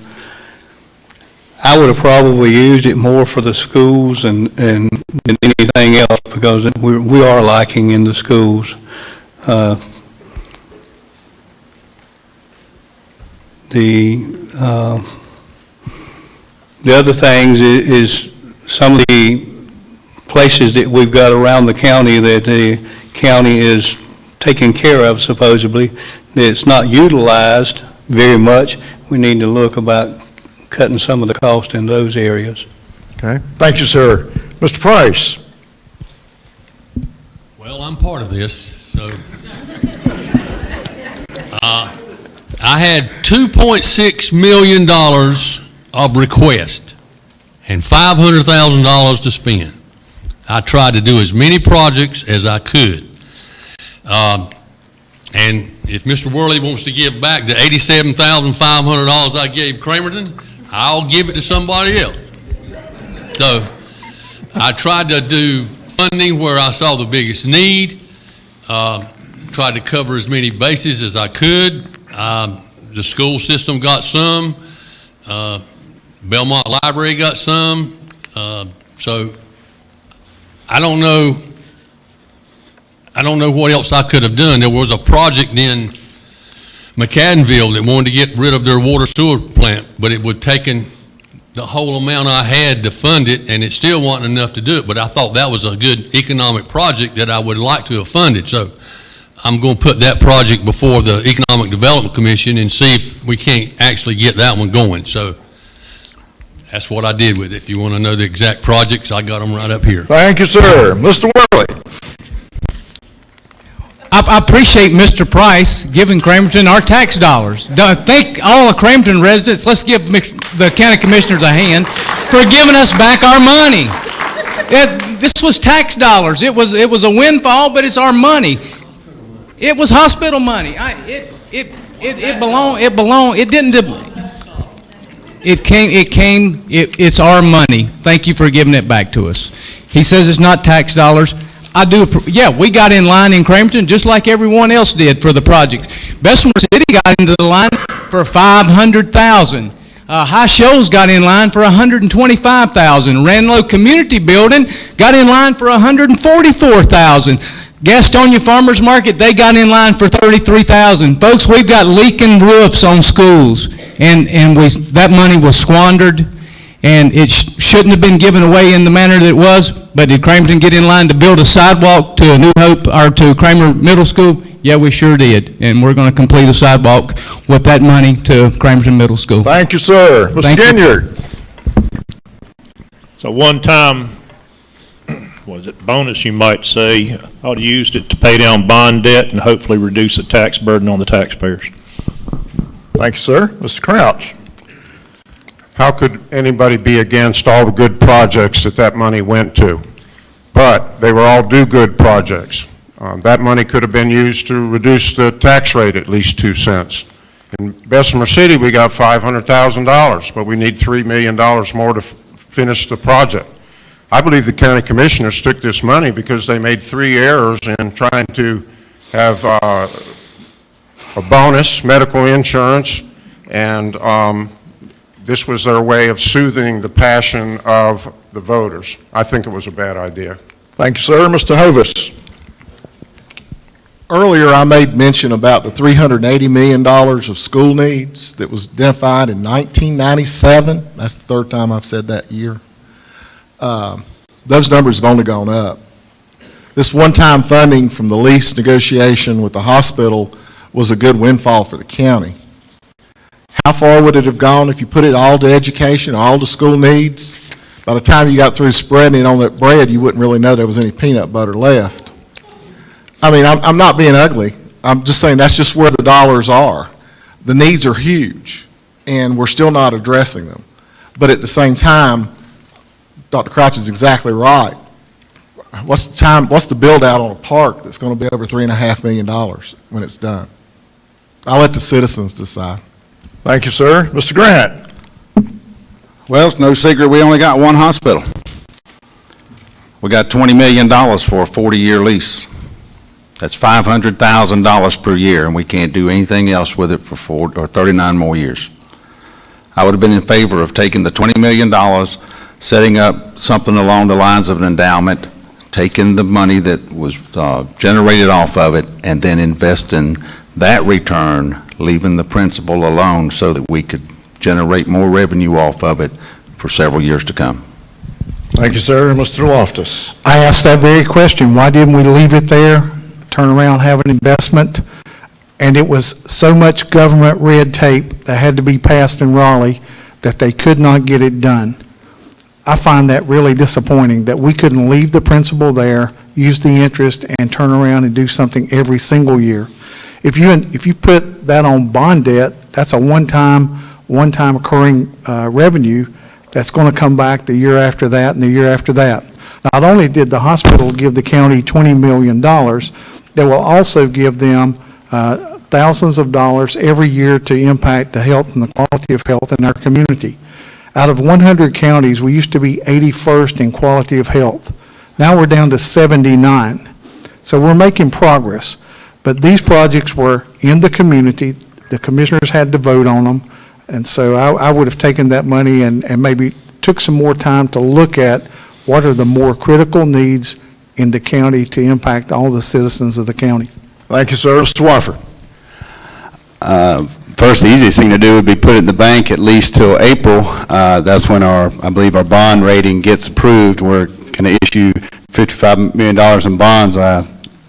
would have probably used it more for the schools than anything else, because we are lacking in the schools. The other things is some of the places that we've got around the county that the county is taken care of, supposedly, that it's not utilized very much. We need to look about cutting some of the cost in those areas. Okay. Thank you, sir. Mr. Price? Well, I'm part of this, so. I had $2.6 million of request and $500,000 to spend. I tried to do as many projects as I could. And if Mr. Worley wants to give back the $87,500 I gave Cramerton, I'll give it to somebody else. So I tried to do funding where I saw the biggest need, tried to cover as many bases as I could. The school system got some, Belmont Library got some, so I don't know what else I could have done. There was a project in McAdenville that wanted to get rid of their water sewer plant, but it would taken the whole amount I had to fund it, and it still wasn't enough to do it. But I thought that was a good economic project that I would like to have funded. So I'm going to put that project before the Economic Development Commission and see if we can't actually get that one going. So that's what I did with it. If you want to know the exact projects, I got them right up here. Thank you, sir. Mr. Worley? I appreciate Mr. Price giving Cramerton our tax dollars. Thank all the Cramerton residents. Let's give the county commissioners a hand for giving us back our money. This was tax dollars. It was a windfall, but it's our money. It was hospital money. It's our money. Thank you for giving it back to us. He says it's not tax dollars. Yeah, we got in line in Cramerton just like everyone else did for the project. Bessemer City got into the line for $500,000. High Shoals got in line for $125,000. Ranlow Community Building got in line for $144,000. Gastonia Farmers Market, they got in line for $33,000. Folks, we've got leaking roofs on schools, and that money was squandered, and it shouldn't have been given away in the manner that it was. But did Cramerton get in line to build a sidewalk to a New Hope or to Kramer Middle School? Yeah, we sure did, and we're going to complete a sidewalk with that money to Cramerton Middle School. Thank you, sir. Mr. Thank you. Guignard. So one-time, bonus, you might say. I would have used it to pay down bond debt and hopefully reduce the tax burden on the taxpayers. Thank you, sir. Mr. Crouch. How could anybody be against all the good projects that money went to? But they were all do-good projects. That money could have been used to reduce the tax rate at least 2 cents. In Bessemer City, we got $500,000, but we need $3 million more to finish the project. I believe the county commissioners took this money because they made 3 errors in trying to have a bonus, medical insurance, and this was their way of soothing the passion of the voters. I think it was a bad idea. Thank you, sir. Mr. Hovis. Earlier, I made mention about the $380 million of school needs that was identified in 1997. That's the third time I've said that year. Those numbers have only gone up. This one-time funding from the lease negotiation with the hospital was a good windfall for the county. How far would it have gone if you put it all to education, all to school needs? By the time you got through spreading it on that bread, you wouldn't really know there was any peanut butter left. I mean, I'm not being ugly. I'm just saying that's just where the dollars are. The needs are huge, and we're still not addressing them. But at the same time, Dr. Crouch is exactly right. What's the build out on a park that's going to be over $3.5 million when it's done? I'll let the citizens decide. Thank you, sir. Mr. Grant. Well, it's no secret we only got one hospital. We got $20 million for a 40-year lease. That's $500,000 per year, and we can't do anything else with it for 39 more years. I would have been in favor of taking the $20 million, setting up something along the lines of an endowment, taking the money that was generated off of it, and then investing that return, leaving the principal alone so that we could generate more revenue off of it for several years to come. Thank you, sir. Mr. Loftis. I asked that very question. Why didn't we leave it there, turn around, have an investment? And it was so much government red tape that had to be passed in Raleigh that they could not get it done. I find that really disappointing that we couldn't leave the principal there, use the interest, and turn around and do something every single year. If you put that on bond debt, that's a one-time occurring revenue that's going to come back the year after that and the year after that. Not only did the hospital give the county $20 million, they will also give them thousands of dollars every year to impact the health and the quality of health in our community. Out of 100 counties, we used to be 81st in quality of health. Now we're down to 79. So we're making progress. But these projects were in the community. The commissioners had to vote on them. And so I would have taken that money and maybe took some more time to look at what are the more critical needs in the county to impact all the citizens of the county. Thank you, sir. Mr. Wofford. First, the easiest thing to do would be put it in the bank at least till April. That's when I believe our bond rating gets approved. We're going to issue $55 million in bonds. I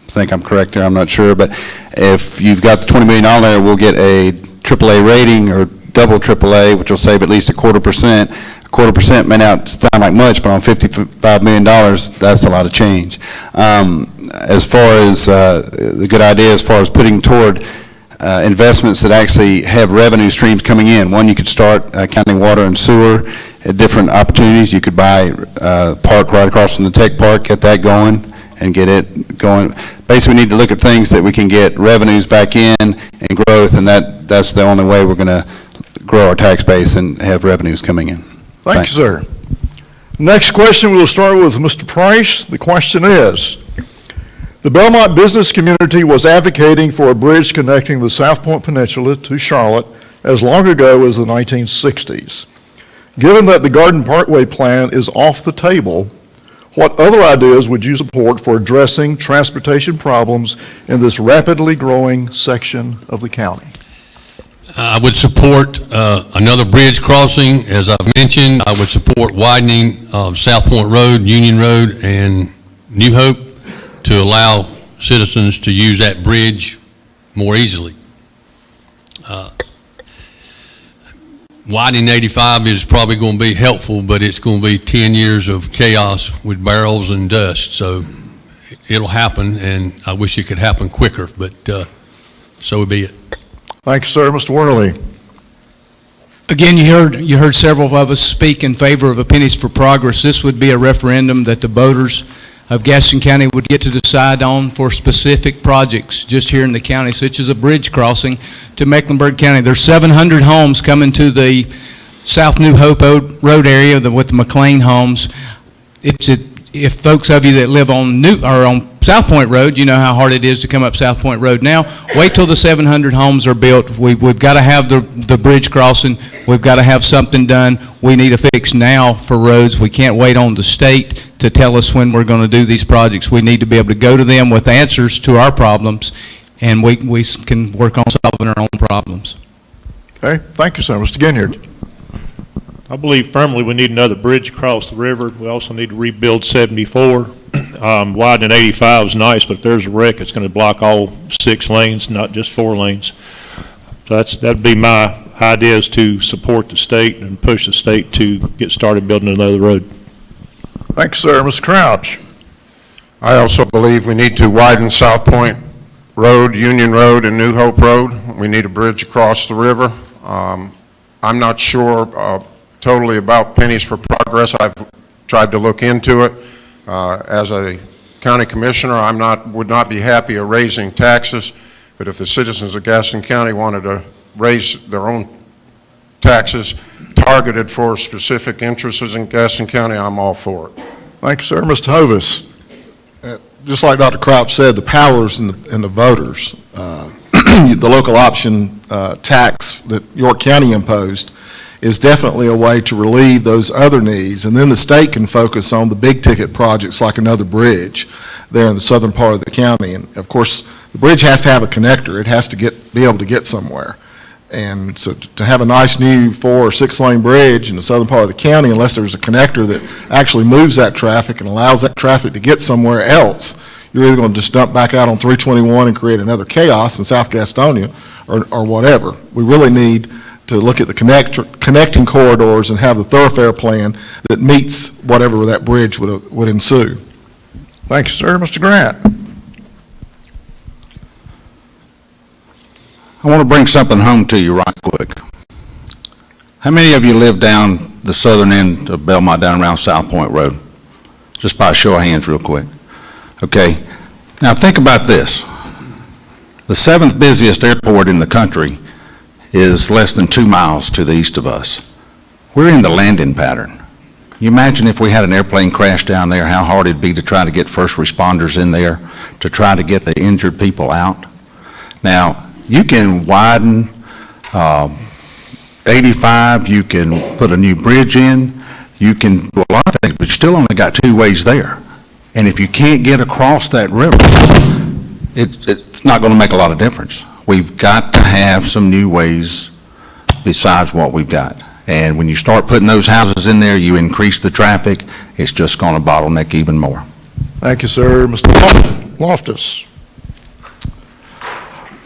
think I'm correct there, I'm not sure. But if you've got the $20 million there, we'll get a AAA rating or double AAA, which will save at least 0.25%. 0.25% may not sound like much, but on $55 million, that's a lot of change. As far as the good idea, as far as putting toward investments that actually have revenue streams coming in. One, you could start counting water and sewer at different opportunities. You could buy a park right across from the tech park, get that going, and get it going. Basically, we need to look at things that we can get revenues back in and growth, and that's the only way we're going to grow our tax base and have revenues coming in. Thank you, sir. Next question, we'll start with Mr. Price. The question is, The Belmont business community was advocating for a bridge connecting the South Point Peninsula to Charlotte as long ago as the 1960s. Given that the Garden Parkway plan is off the table, what other ideas would you support for addressing transportation problems in this rapidly growing section of the county? I would support another bridge crossing, as I've mentioned. I would support widening of South Point Road, Union Road, and New Hope to allow citizens to use that bridge more easily. Widening 85 is probably going to be helpful, but it's going to be 10 years of chaos with barrels and dust. So it'll happen, and I wish it could happen quicker, but so be it. Thank you, sir. Mr. Worley. Again, you heard several of us speak in favor of a Pennies for Progress. This would be a referendum that the voters of Gaston County would get to decide on for specific projects just here in the county, such as a bridge crossing to Mecklenburg County. There's 700 homes coming to the South New Hope Road area with the McLean homes. If folks of you that live on South Point Road, you know how hard it is to come up South Point Road now. Wait till the 700 homes are built. We've got to have the bridge crossing. We've got to have something done. We need a fix now for roads. We can't wait on the state to tell us when we're going to do these projects. We need to be able to go to them with answers to our problems, and we can work on solving our own problems. Okay, thank you, sir. Mr. Guignard. I believe firmly we need another bridge across the river. We also need to rebuild 74. Widening 85 is nice, but if there's a wreck, it's going to block all 6 lanes, not just 4 lanes. So that'd be my ideas to support the state and push the state to get started building another road. Thanks, sir. Mr. Crouch. I also believe we need to widen South Point Road, Union Road, and New Hope Road. We need a bridge across the river. I'm not sure totally about Pennies for Progress. I've tried to look into it. As a county commissioner, would not be happy of raising taxes, but if the citizens of Gaston County wanted to raise their own taxes targeted for specific interests in Gaston County, I'm all for it. Thank you, sir. Mr. Hovis. Just like Dr. Crouch said, the powers in the voters. The local option tax that York County imposed is definitely a way to relieve those other needs, and then the state can focus on the big ticket projects like another bridge there in the southern part of the county. And of course, the bridge has to have a connector. It has to be able to get somewhere. And so to have a nice new 4 or 6 lane bridge in the southern part of the county, unless there's a connector that actually moves that traffic and allows that traffic to get somewhere else, you're either going to just dump back out on 321 and create another chaos in South Gastonia or whatever. We really need to look at the connecting corridors and have the thoroughfare plan that meets whatever that bridge would ensue. Thank you, sir. Mr. Grant. I want to bring something home to you right quick. How many of you live down the southern end of Belmont, down around South Point Road? Just by a show of hands real quick. Okay, now think about this. The 7th busiest airport in the country is less than 2 miles to the east of us. We're in the landing pattern. You imagine if we had an airplane crash down there, how hard it'd be to try to get first responders in there, to try to get the injured people out. Now, you can widen 85, you can put a new bridge in, you can do a lot of things, but you still only got 2 ways there. And if you can't get across that river, it's not going to make a lot of difference. We've got to have some new ways besides what we've got. And when you start putting those houses in there, you increase the traffic, it's just going to bottleneck even more. Thank you, sir. Mr. Loftis.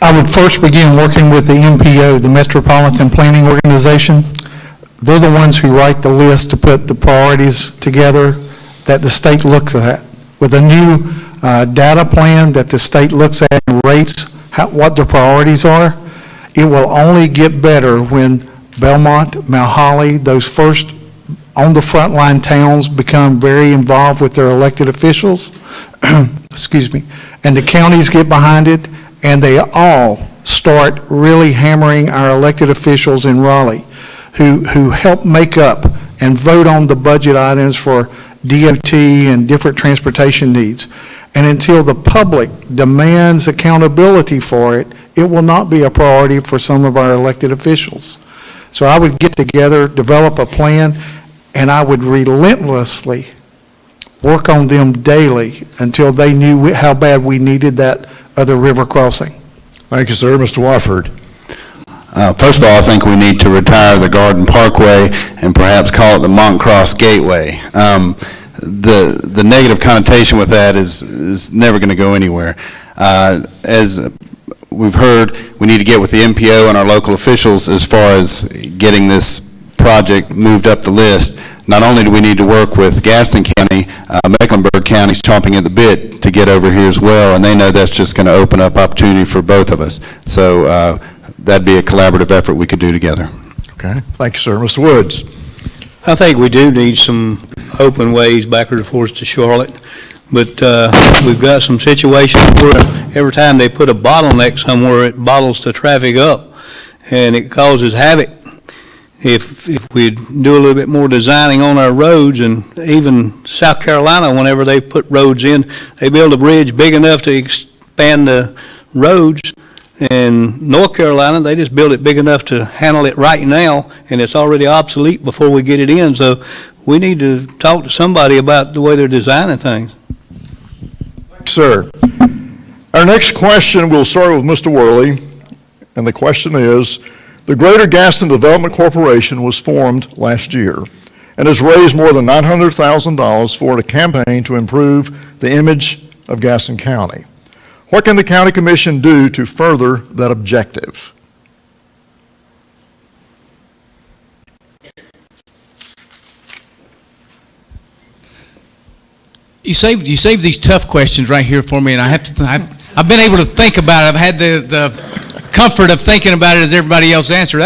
I would first begin working with the MPO, the Metropolitan Planning Organization. They're the ones who write the list to put the priorities together that the state looks at. With a new data plan that the state looks at and rates what the priorities are, it will only get better when Belmont, Mount Holly, those first on the front line towns become very involved with their elected officials, excuse me, and the counties get behind it, and they all start really hammering our elected officials in Raleigh who help make up and vote on the budget items for DOT and different transportation needs. And until the public demands accountability for it, it will not be a priority for some of our elected officials. So I would get together, develop a plan, and I would relentlessly work on them daily until they knew how bad we needed that other river crossing. Thank you, sir. Mr. Wofford. First of all, I think we need to retire the Garden Parkway and perhaps call it the Montcross Gateway. The negative connotation with that is never going to go anywhere. As we've heard, we need to get with the MPO and our local officials as far as getting this project moved up the list. Not only do we need to work with Gaston County, Mecklenburg County's chomping at the bit to get over here as well, and they know that's just going to open up opportunity for both of us. So that'd be a collaborative effort we could do together. Okay. Thank you, sir. Mr. Woods. I think we do need some open ways backwards and forwards to Charlotte, but we've got some situations where every time they put a bottleneck somewhere, it bottles the traffic up, and it causes havoc. If we do a little bit more designing on our roads, and even South Carolina, whenever they put roads in, they build a bridge big enough to expand the roads. In North Carolina, they just build it big enough to handle it right now, and it's already obsolete before we get it in. So we need to talk to somebody about the way they're designing things. Thank you, sir. Our next question, we'll start with Mr. Worley, and the question is, the Greater Gaston Development Corporation was formed last year and has raised more than $900,000 for a campaign to improve the image of Gaston County. What can the County Commission do to further that objective? You saved these tough questions right here for me, and I've been able to think about it. I've had the comfort of thinking about it as everybody else answered.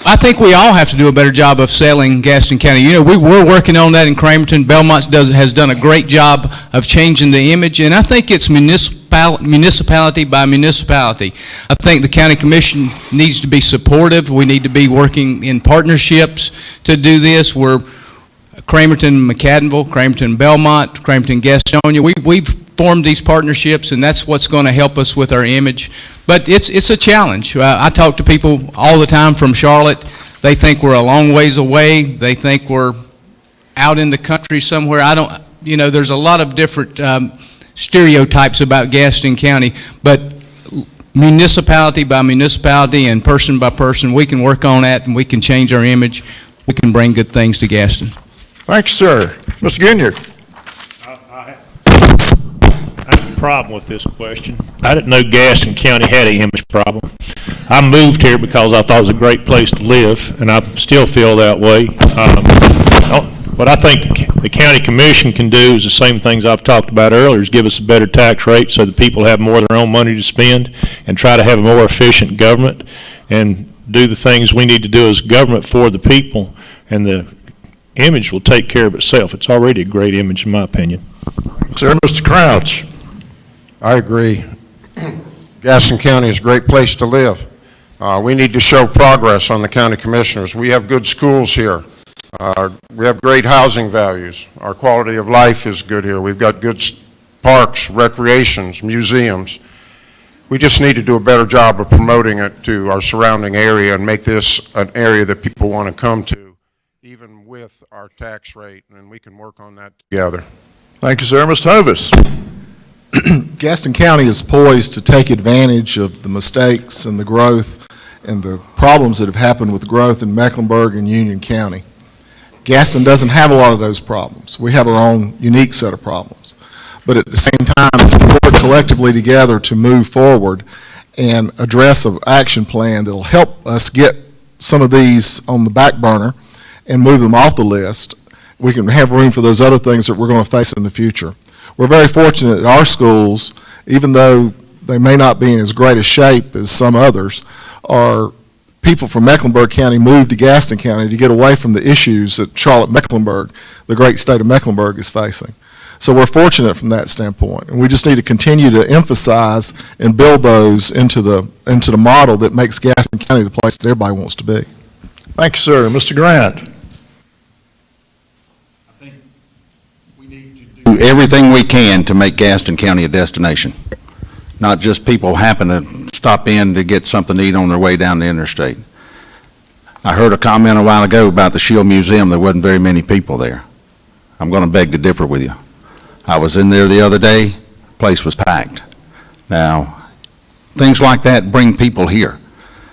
I think we all have to do a better job of selling Gaston County. You know, we're working on that in Cramerton. Belmont has done a great job of changing the image, and I think it's municipality by municipality. I think the County Commission needs to be supportive. We need to be working in partnerships to do this. We're Cramerton, McAdenville, Cramerton, Belmont, Cramerton, Gastonia. We've formed these partnerships, and that's what's going to help us with our image. But it's a challenge. I talk to people all the time from Charlotte. They think we're a long ways away. They think we're out in the country somewhere. There's a lot of different stereotypes about Gaston County, but municipality by municipality and person by person, we can work on that, and we can change our image. We can bring good things to Gaston. Thanks, sir. Mr. Guignard. I have a problem with this question. I didn't know Gaston County had an image problem. I moved here because I thought it was a great place to live, and I still feel that way. What I think the County Commission can do is the same things I've talked about earlier, is give us a better tax rate so that people have more of their own money to spend, and try to have a more efficient government, and do the things we need to do as government for the people, and the image will take care of itself. It's already a great image, in my opinion. Sir, Mr. Crouch. I agree. Gaston County is a great place to live. We need to show progress on the county commissioners. We have good schools here. We have great housing values. Our quality of life is good here. We've got good parks, recreations, museums. We just need to do a better job of promoting it to our surrounding area and make this an area that people want to come to, even with our tax rate, and we can work on that together. Thank you, sir. Mr. Hovis. Gaston County is poised to take advantage of the mistakes and the growth and the problems that have happened with growth in Mecklenburg and Union County. Gaston doesn't have a lot of those problems. We have our own unique set of problems. But at the same time, if we work collectively together to move forward and address an action plan that will help us get some of these on the back burner and move them off the list, we can have room for those other things that we're going to face in the future. We're very fortunate that our schools, even though they may not be in as great a shape as some others, are people from Mecklenburg County moved to Gaston County to get away from the issues that Charlotte-Mecklenburg, the great state of Mecklenburg, is facing. So we're fortunate from that standpoint, and we just need to continue to emphasize and build those into the model that makes Gaston County the place that everybody wants to be. Thank you, sir. Mr. Grant. I think we need to do everything we can to make Gaston County a destination, not just people happen to stop in to get something to eat on their way down the interstate. I heard a comment a while ago about the Shield Museum. There wasn't very many people there. I'm going to beg to differ with you. I was in there the other day, the place was packed. Now, things like that bring people here.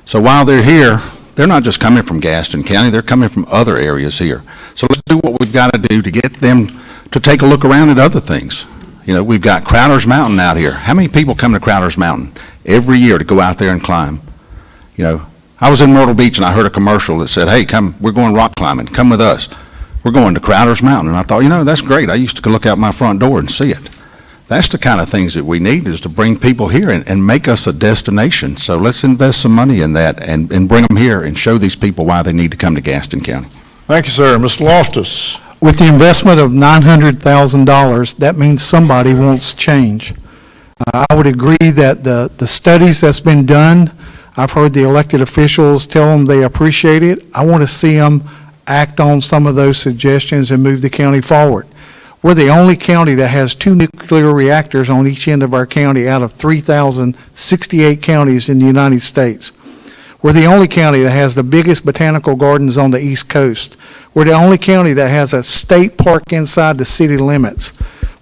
So while they're here, they're not just coming from Gaston County, they're coming from other areas here. So let's do what we've got to do to get them to take a look around at other things. You know, we've got Crowder's Mountain out here. How many people come to Crowder's Mountain every year to go out there and climb? You know, I was in Myrtle Beach and I heard a commercial that said, hey, come, we're going rock climbing, come with us. We're going to Crowder's Mountain. And I thought, you know, that's great. I used to look out my front door and see it. That's the kind of things that we need, is to bring people here and make us a destination. So let's invest some money in that and bring them here and show these people why they need to come to Gaston County. Thank you, sir. Mr. Loftis. With the investment of $900,000, that means somebody wants change. I would agree that the studies that's been done, I've heard the elected officials tell them they appreciate it. I want to see them act on some of those suggestions and move the county forward. We're the only county that has 2 nuclear reactors on each end of our county out of 3,068 counties in the United States. We're the only county that has the biggest botanical gardens on the East Coast. We're the only county that has a state park inside the city limits.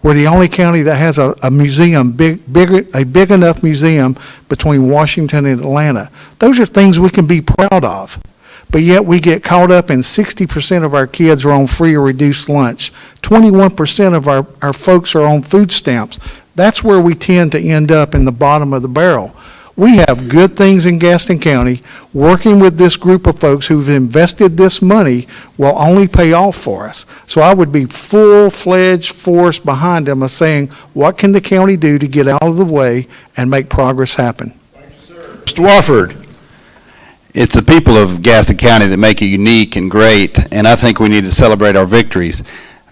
We're the only county that has a museum, a big enough museum between Washington and Atlanta. Those are things we can be proud of. But yet we get caught up in 60% of our kids are on free or reduced lunch. 21% of our folks are on food stamps. That's where we tend to end up, in the bottom of the barrel. We have good things in Gaston County. Working with this group of folks who've invested this money will only pay off for us. So I would be full-fledged force behind them of saying, what can the county do to get out of the way and make progress happen? Mr. Wofford. It's the people of Gaston County that make it unique and great, and I think we need to celebrate our victories.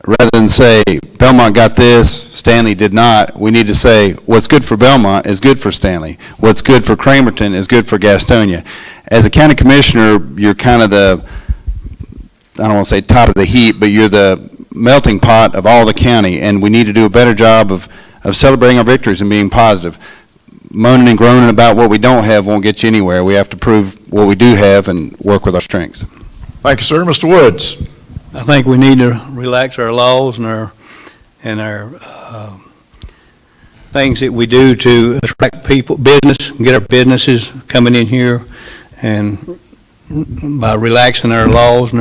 Rather than say, Belmont got this, Stanley did not, we need to say, what's good for Belmont is good for Stanley. What's good for Cramerton is good for Gastonia. As a county commissioner, you're kind of the, I don't want to say top of the heap, but you're the melting pot of all the county, and we need to do a better job of celebrating our victories and being positive. Moaning and groaning about what we don't have won't get you anywhere. We have to prove what we do have and work with our strengths. Thank you, sir. Mr. Woods. I think we need to relax our laws and our things that we do to attract people, business, get our businesses coming in here, and by relaxing our laws and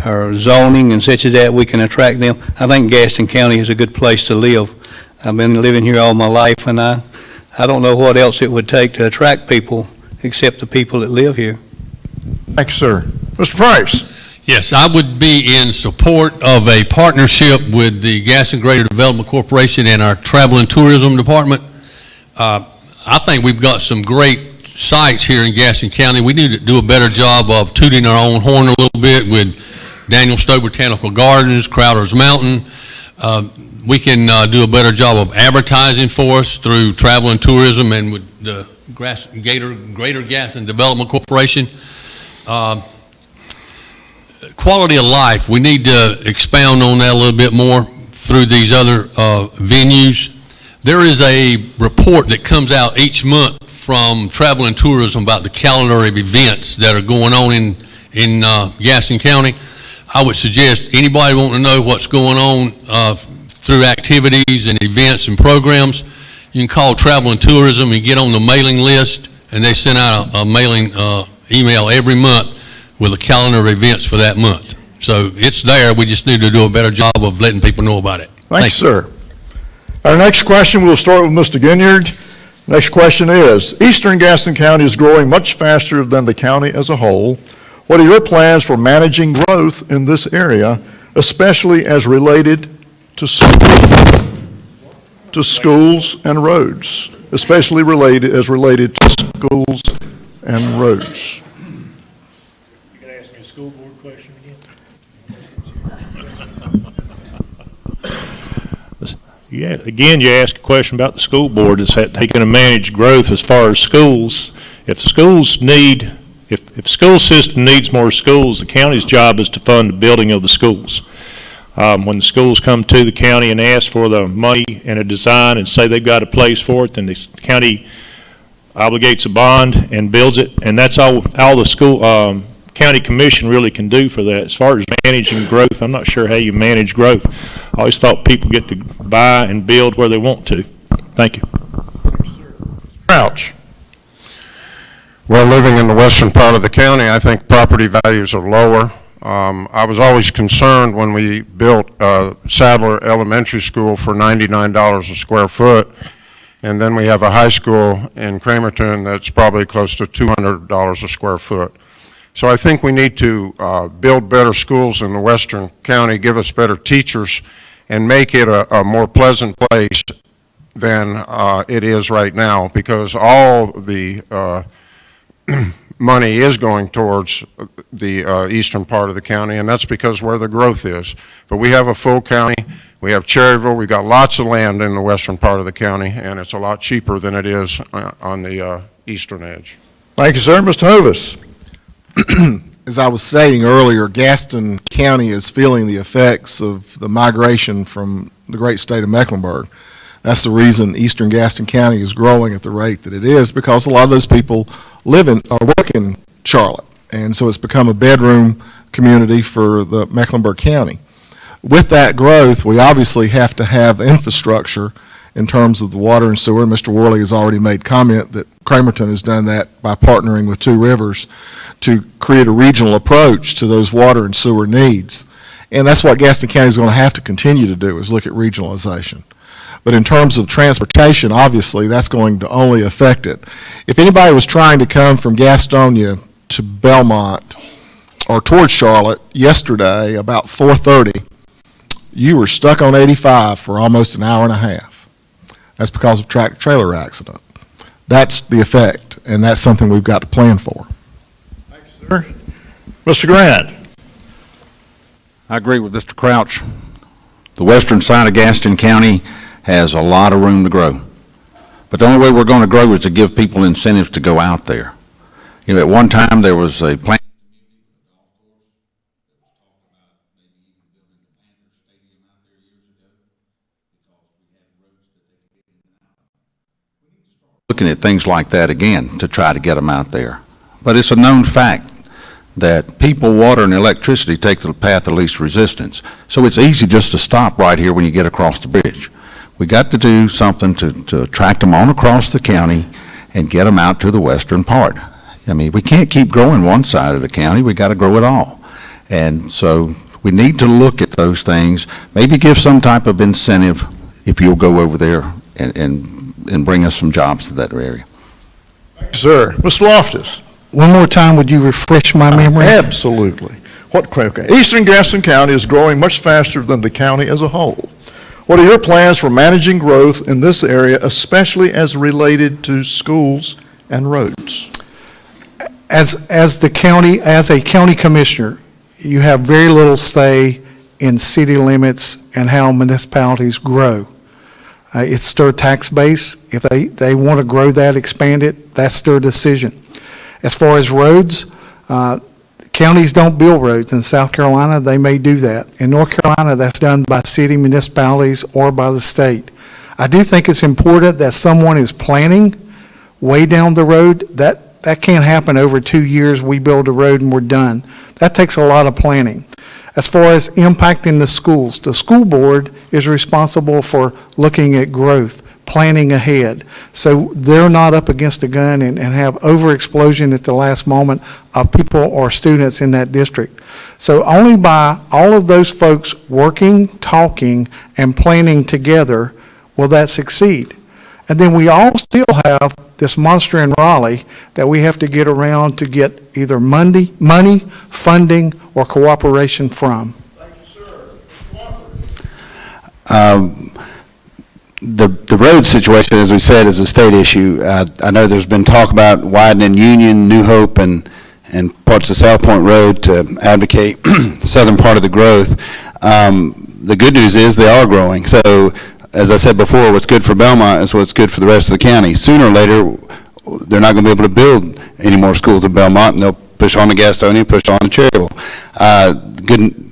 our zoning and such as that, we can attract them. I think Gaston County is a good place to live. I've been living here all my life, and I don't know what else it would take to attract people except the people that live here. Thank you, sir. Mr. Price. Yes, I would be in support of a partnership with the Gaston Greater Development Corporation and our Travel and Tourism Department. I think we've got some great sites here in Gaston County. We need to do a better job of tooting our own horn a little bit with Daniel Stowe Botanical Gardens, Crowder's Mountain. We can do a better job of advertising for us through Travel and Tourism and with the Greater Gaston Development Corporation. Quality of life, we need to expound on that a little bit more through these other venues. There is a report that comes out each month from Travel and Tourism about the calendar of events that are going on in Gaston County. I would suggest anybody wanting to know what's going on through activities and events and programs, you can call Travel and Tourism and get on the mailing list, and they send out a mailing email every month with a calendar of events for that month. So it's there. We just need to do a better job of letting people know about it. Thank you, sir. Our next question, we'll start with Mr. Guignard. Next question is, Eastern Gaston County is growing much faster than the county as a whole. What are your plans for managing growth in this area, especially as related to schools and roads, especially as related to schools and roads? You can ask me a school board question again? Yeah, again, you ask a question about the school board. Is that they going to manage growth as far as schools? If the schools need, if the school system needs more schools, the county's job is to fund the building of the schools. When the schools come to the county and ask for the money and a design and say they've got a place for it, then the county obligates a bond and builds it, and that's all the school, county commission really can do for that. As far as managing growth, I'm not sure how you manage growth. I always thought people get to buy and build where they want to. Thank you. Crouch. Well, living in the western part of the county, I think property values are lower. I was always concerned when we built Sadler Elementary School for $99 a square foot, and then we have a high school in Cramerton that's probably close to $200 a square foot. So I think we need to build better schools in the western county, give us better teachers, and make it a more pleasant place than it is right now, because all the money is going towards the eastern part of the county, and that's because where the growth is. But we have a full county. We have Cherryville. We've got lots of land in the western part of the county, and it's a lot cheaper than it is on the eastern edge. Thank you, sir. Mr. Hovis. As I was saying earlier, Gaston County is feeling the effects of the migration from the great state of Mecklenburg. That's the reason eastern Gaston County is growing at the rate that it is, because a lot of those people live in or work in Charlotte, and so it's become a bedroom community for the Mecklenburg County. With that growth, we obviously have to have infrastructure in terms of the water and sewer. Mr. Worley has already made comment that Cramerton has done that by partnering with Two Rivers to create a regional approach to those water and sewer needs. And that's what Gaston County is going to have to continue to do, is look at regionalization. But in terms of transportation, obviously, that's going to only affect it. If anybody was trying to come from Gastonia to Belmont or toward Charlotte yesterday about 4:30, you were stuck on 85 for almost an hour and a half. That's because of tractor-trailer accident. That's the effect, and that's something we've got to plan for. Thank you, sir. Mr. Grant. I agree with Mr. Crouch. The western side of Gaston County has a lot of room to grow. But the only way we're going to grow is to give people incentives to go out there. You know, at one time there was a plan. Looking at things like that again to try to get them out there. But it's a known fact that people, water, and electricity take the path of least resistance. So it's easy just to stop right here when you get across the bridge. We got to do something to attract them on across the county and get them out to the western part. I mean, we can't keep growing one side of the county. We got to grow it all. And so we need to look at those things, maybe give some type of incentive if you'll go over there and bring us some jobs to that area. Thank you, sir. Mr. Loftis. One more time, would you refresh my memory? Absolutely. Okay. Eastern Gaston County is growing much faster than the county as a whole. What are your plans for managing growth in this area, especially as related to schools and roads? As a county commissioner, you have very little say in city limits and how municipalities grow. It's their tax base. If they want to grow that, expand it, that's their decision. As far as roads, counties don't build roads. In South Carolina, they may do that. In North Carolina, that's done by city municipalities or by the state. I do think it's important that someone is planning way down the road. That can't happen over 2 years. We build a road and we're done. That takes a lot of planning. As far as impacting the school board is responsible for looking at growth, planning ahead. So they're not up against a gun and have overexplosion at the last moment of people or students in that district. So only by all of those folks working, talking, and planning together will that succeed. And then we all still have this monster in Raleigh that we have to get around to get either money, funding, or cooperation from. Thank you, sir. The road situation, as we said, is a state issue. I know there's been talk about widening Union, New Hope, and parts of South Point Road to advocate the southern part of the growth. The good news is they are growing. So, as I said before, what's good for Belmont is what's good for the rest of the county. Sooner or later, they're not going to be able to build any more schools in Belmont, and they'll push on to Gastonia, push on to Cherryville.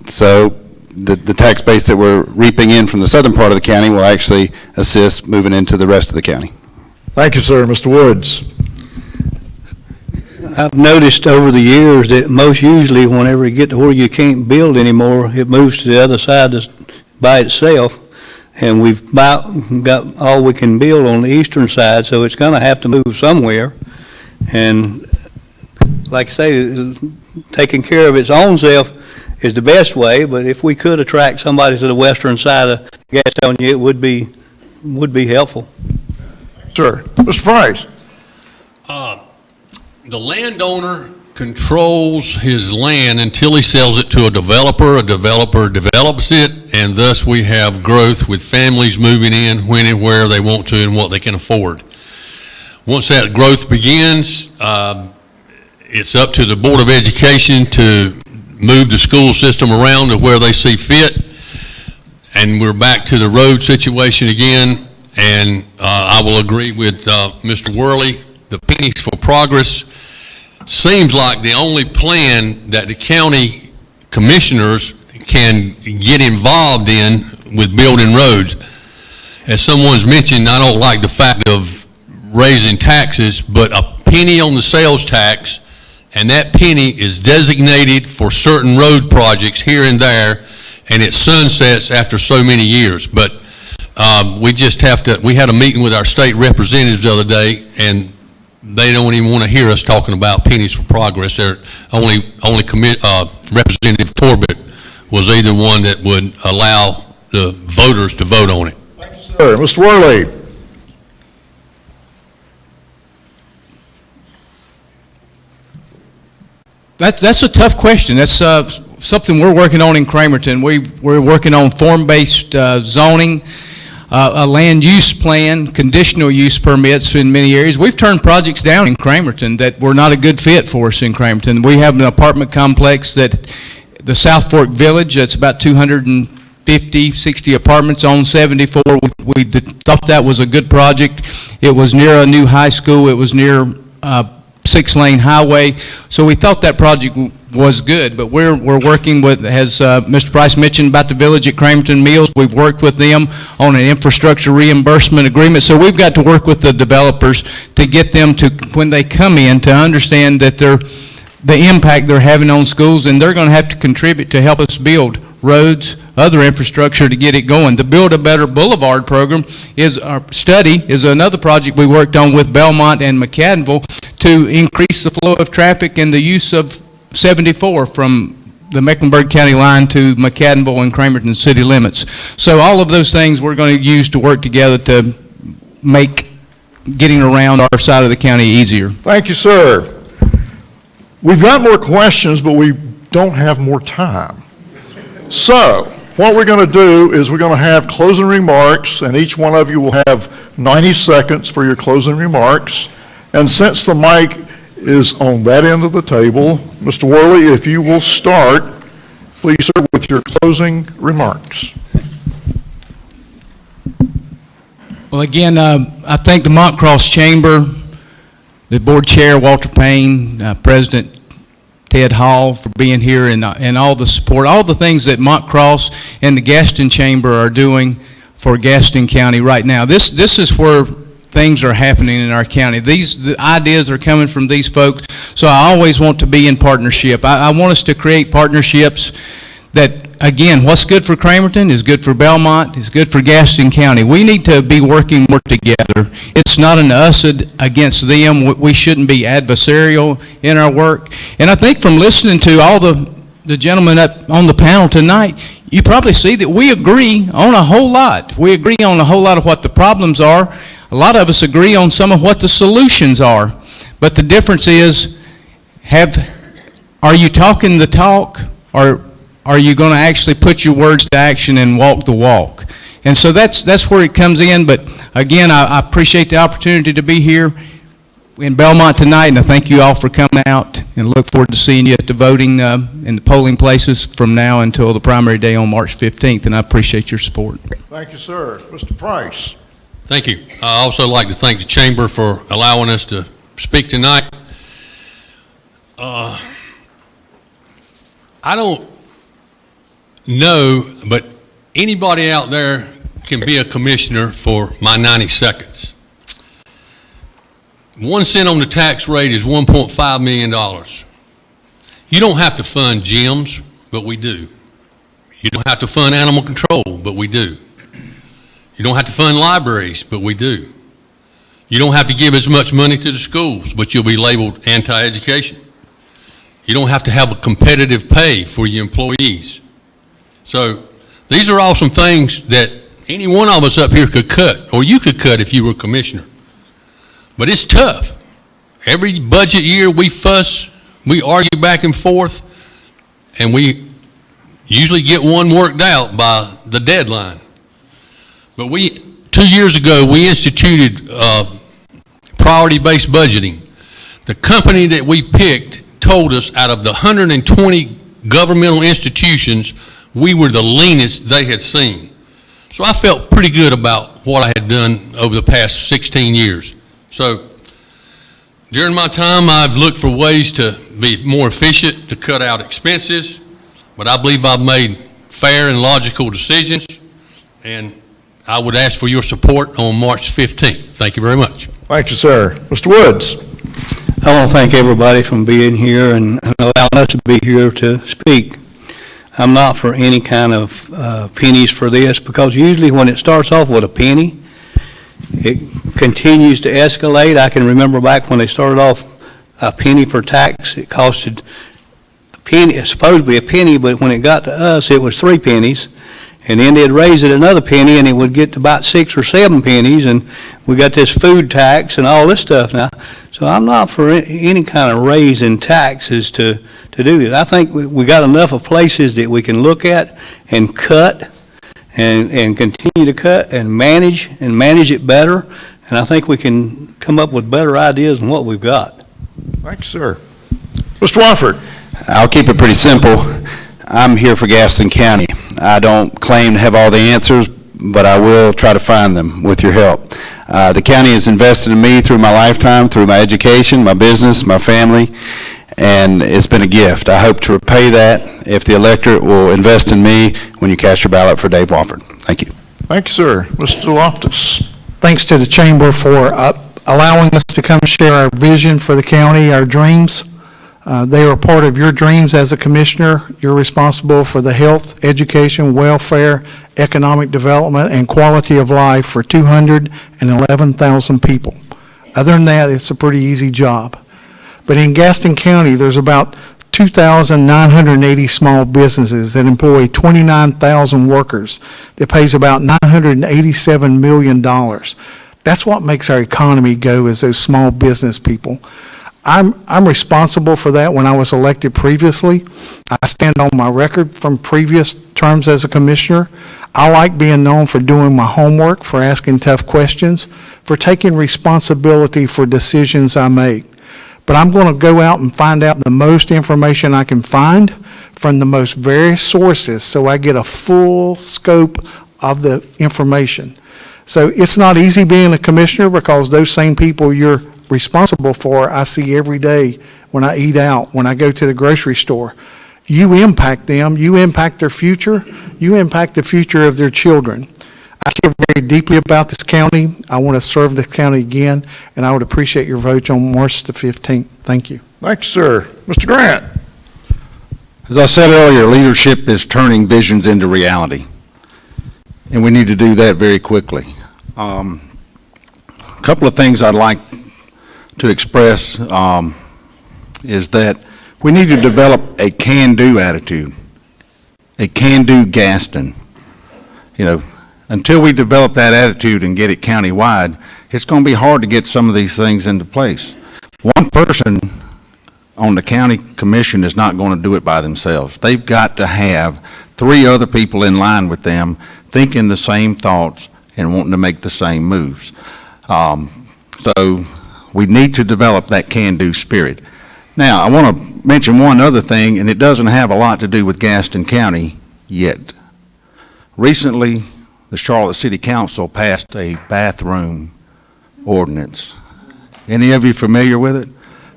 So the tax base that we're reaping in from the southern part of the county will actually assist moving into the rest of the county. Thank you, sir. Mr. Woods? I've noticed over the years that most usually whenever you get to where you can't build anymore, it moves to the other side by itself. And we've about got all we can build on the eastern side, so it's gonna have to move somewhere. And like I say, taking care of its own self is the best way, but if we could attract somebody to the western side of Gastonia, it would be helpful. Sir. Mr. Price? The landowner controls his land until he sells it to a developer develops it, and thus we have growth with families moving in when and where they want to and what they can afford. Once that growth begins, it's up to the Board of Education to move the school system around to where they see fit, and we're back to the road situation again. And I will agree with Mr. Worley. The pennies for progress seems like the only plan that the county commissioners can get involved in with building roads. As someone's mentioned, I don't like the fact of raising taxes, but a penny on the sales tax, and that penny is designated for certain road projects here and there, and it sunsets after so many years. But we just have to, we had a meeting with our state representatives the other day, and they don't even want to hear us talking about pennies for progress. They're Representative Corbett was either one that would allow the voters to vote on it. Thank you, sir. Mr. Worley? That's a tough question. That's something we're working on in Cramerton. We're working on form-based zoning, a land use plan, conditional use permits in many areas. We've turned projects down in Cramerton that were not a good fit for us in Cramerton. We have an apartment complex that the South Fork Village, that's about 250, 60 apartments on 74. We thought that was a good project. It was near a new high school. It was near 6-lane highway. So we thought that project was good, but we're working with, as Mr. Price mentioned about the village at Cramerton Mills, we've worked with them on an infrastructure reimbursement agreement. So we've got to work with the developers to get them to, when they come in, to understand that the impact they're having on schools, and they're going to have to contribute to help us build roads, other infrastructure to get it going. The Build a Better Boulevard program is our study, is another project we worked on with Belmont and McAdenville to increase the flow of traffic and the use of 74 from the Mecklenburg County line to McAdenville and Cramerton city limits. So all of those things we're going to use to work together to make getting around our side of the county easier. Thank you, sir. We've got more questions, but we don't have more time. So what we're going to do is we're going to have closing remarks, and each one of you will have 90 seconds for your closing remarks. And since the mic is on that end of the table, Mr. Worley, if you will start, please, sir, with your closing remarks. Well, again, I thank the Montcross Chamber, the board chair, Walter Payne, President Ted Hall for being here, and all the support, all the things that Montcross and the Gaston Chamber are doing for Gaston County right now. This is where things are happening in our county. The ideas are coming from these folks, so I always want to be in partnership. I want us to create partnerships that, again, what's good for Cramerton is good for Belmont, is good for Gaston County. We need to be working more together. It's not an us against them. We shouldn't be adversarial in our work. And I think from listening to all the gentlemen up on the panel tonight, you probably see that we agree on a whole lot. We agree on a whole lot of what the problems are. A lot of us agree on some of what the solutions are. But the difference is, are you talking the talk, or are you going to actually put your words to action and walk the walk? And so that's where it comes in. But again, I appreciate the opportunity to be here in Belmont tonight, and I thank you all for coming out, and look forward to seeing you at the voting in the polling places from now until the primary day on March 15th, and I appreciate your support. Thank you, sir. Mr. Price. Thank you. I also like to thank the Chamber for allowing us to speak tonight. No, but anybody out there can be a commissioner for my 90 seconds. 1 cent on the tax rate is $1.5 million. You don't have to fund gyms, but we do. You don't have to fund animal control, but we do. You don't have to fund libraries, but we do. You don't have to give as much money to the schools, but you'll be labeled anti-education. You don't have to have a competitive pay for your employees. So these are all some things that any one of us up here could cut, or you could cut if you were a commissioner. But it's tough. Every budget year we fuss, we argue back and forth, and we usually get one worked out by the deadline. But 2 years ago, we instituted priority-based budgeting. The company that we picked told us out of the 120 governmental institutions, we were the leanest they had seen. So I felt pretty good about what I had done over the past 16 years. So during my time, I've looked for ways to be more efficient, to cut out expenses, but I believe I've made fair and logical decisions, and I would ask for your support on March 15th. Thank you very much. Thank you, sir. Mr. Woods? I want to thank everybody for being here and allowing us to be here to speak. I'm not for any kind of pennies for this, because usually when it starts off with a penny, it continues to escalate. I can remember back when they started off a penny for tax. It costed a penny, it's supposed to be a penny, but when it got to us, it was 3 pennies. And then they'd raise it another penny, and it would get to about 6 or 7 pennies, and we got this food tax and all this stuff now. So I'm not for any kind of raise in taxes to do this. I think we got enough of places that we can look at and cut and continue to cut and manage it better, and I think we can come up with better ideas than what we've got. Thank you, sir. Mr. Wofford? I'll keep it pretty simple. I'm here for Gaston County. I don't claim to have all the answers, but I will try to find them with your help. The county has invested in me through my lifetime, through my education, my business, my family, and it's been a gift. I hope to repay that if the electorate will invest in me when you cast your ballot for Dave Wofford. Thank you. Thank you, sir. Mr. Loftis? Thanks to the Chamber for allowing us to come share our vision for the county, our dreams. They are part of your dreams as a commissioner. You're responsible for the health, education, welfare, economic development, and quality of life for 211,000 people. Other than that, it's a pretty easy job. But in Gaston County, there's about 2,980 small businesses that employ 29,000 workers. That pays about $987 million. That's what makes our economy go, is those small business people. I'm responsible for that when I was elected previously. I stand on my record from previous terms as a commissioner. I like being known for doing my homework, for asking tough questions, for taking responsibility for decisions I make. But I'm going to go out and find out the most information I can find from the most various sources so I get a full scope of the information. So it's not easy being a commissioner, because those same people you're responsible for, I see every day when I eat out, when I go to the grocery store. You impact them, you impact their future, you impact the future of their children. I care very deeply about this county. I want to serve this county again, and I would appreciate your vote on March the 15th. Thank you. Thank you, sir. Mr. Grant? As I said earlier, leadership is turning visions into reality, and we need to do that very quickly. A couple of things I'd like to express is that we need to develop a can-do attitude, a can-do Gaston. You know, until we develop that attitude and get it countywide, it's going to be hard to get some of these things into place. One person on the county commission is not going to do it by themselves. They've got to have 3 other people in line with them thinking the same thoughts and wanting to make the same moves. So we need to develop that can-do spirit. Now, I want to mention one other thing, and it doesn't have a lot to do with Gaston County yet. Recently, the Charlotte City Council passed a bathroom ordinance. Any of you familiar with it?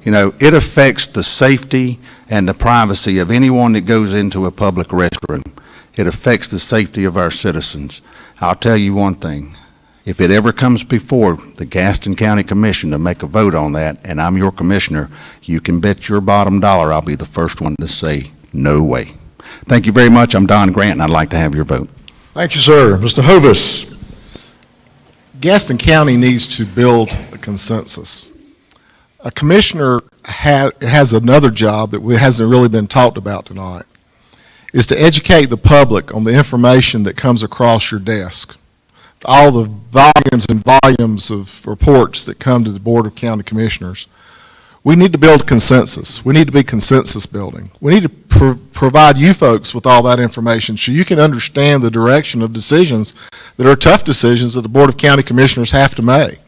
You know, it affects the safety and the privacy of anyone that goes into a public restroom. It affects the safety of our citizens. I'll tell you one thing. If it ever comes before the Gaston County Commission to make a vote on that, and I'm your commissioner, you can bet your bottom dollar I'll be the first one to say, no way. Thank you very much. I'm Don Grant, and I'd like to have your vote. Thank you, sir. Mr. Hovis. Gaston County needs to build a consensus. A commissioner has another job that hasn't really been talked about tonight, is to educate the public on the information that comes across your desk. All the volumes and volumes of reports that come to the Board of County Commissioners. We need to build consensus. We need to be consensus building. We need to provide you folks with all that information so you can understand the direction of decisions that are tough decisions that the Board of County Commissioners have to make.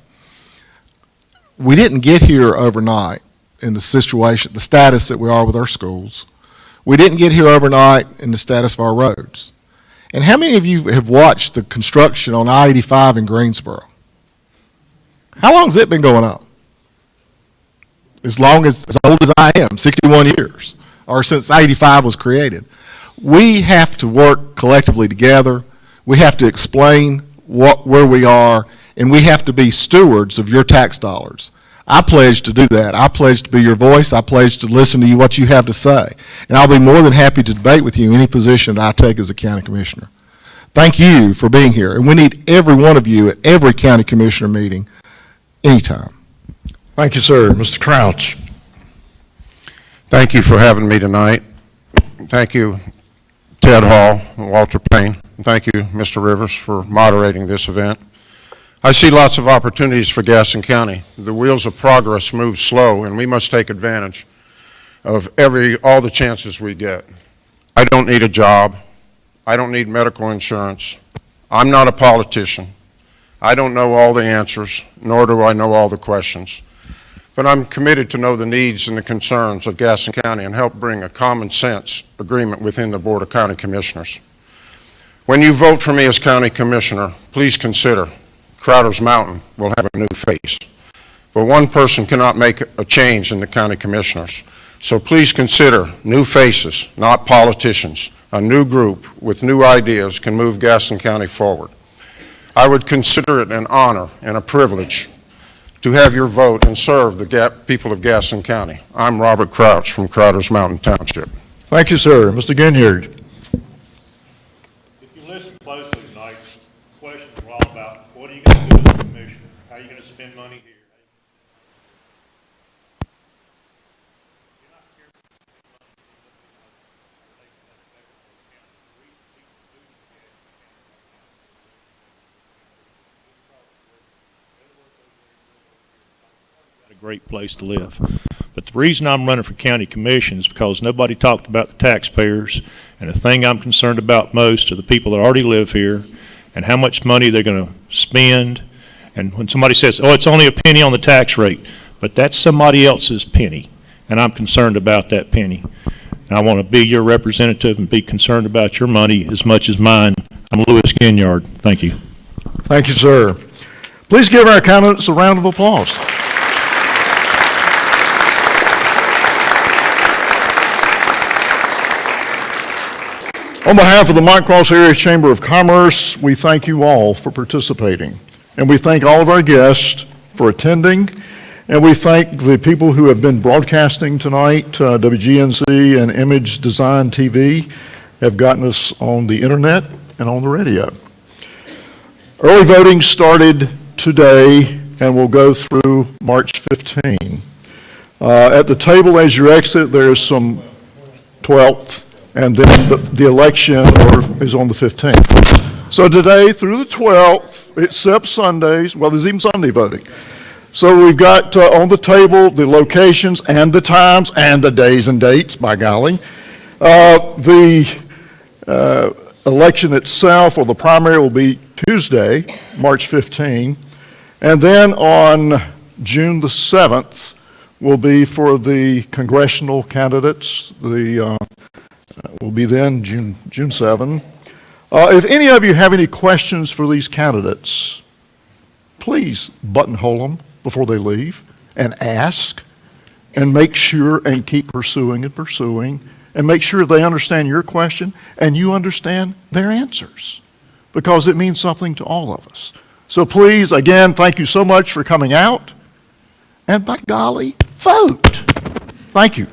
We didn't get here overnight in the situation, the status that we are with our schools. We didn't get here overnight in the status of our roads. And how many of you have watched the construction on I-85 in Greensboro? How long has it been going on? As old as I am, 61 years, or since I-85 was created. We have to work collectively together. We have to explain where we are, and we have to be stewards of your tax dollars. I pledge to do that. I pledge to be your voice. I pledge to listen to you, what you have to say. And I'll be more than happy to debate with you any position that I take as a county commissioner. Thank you for being here. And we need every one of you at every county commissioner meeting anytime. Thank you, sir. Mr. Crouch. Thank you for having me tonight. Thank you, Ted Hall and Walter Payne. And thank you, Mr. Rivers, for moderating this event. I see lots of opportunities for Gaston County. The wheels of progress move slow, and we must take advantage of all the chances we get. I don't need a job. I don't need medical insurance. I'm not a politician. I don't know all the answers, nor do I know all the questions. But I'm committed to know the needs and the concerns of Gaston County and help bring a common sense agreement within the Board of County Commissioners. When you vote for me as County Commissioner, please consider Crowder's Mountain will have a new face. But one person cannot make a change in the County Commissioners. So please consider new faces, not politicians. A new group with new ideas can move Gaston County forward. I would consider it an honor and a privilege to have your vote and serve the people of Gaston County. I'm Robert Crouch from Crowder's Mountain Township. Thank you, sir. Mr. Guignard. If you listen closely tonight, questions were all about what are you going to do as a commissioner? How are you going to spend money here? A great place to live. But the reason I'm running for county commission is because nobody talked about the taxpayers, and the thing I'm concerned about most are the people that already live here and how much money they're going to spend. And when somebody says, oh, it's only a penny on the tax rate, but that's somebody else's penny, and I'm concerned about that penny. And I want to be your representative and be concerned about your money as much as mine. I'm Louis Guignard. Thank you. Thank you, sir. Please give our candidates a round of applause. On behalf of the Montcross Area Chamber of Commerce, we thank you all for participating. And we thank all of our guests for attending. And we thank the people who have been broadcasting tonight. WGNC and Image Design TV have gotten us on the internet and on the radio. Early voting started today and will go through March 15. At the table as you exit, there's some 12th. And then the election is on the 15th. So today through the 12th, except Sundays, well, there's even Sunday voting. So we've got on the table the locations and the times and the days and dates, by golly. The election itself, or the primary, will be Tuesday, March 15. And then on June the 7th will be for the congressional candidates, will be then June 7. If any of you have any questions for these candidates, please buttonhole them before they leave and ask and make sure and keep pursuing and pursuing and make sure they understand your question and you understand their answers, because it means something to all of us. So please, again, thank you so much for coming out, and by golly, vote. Thank you.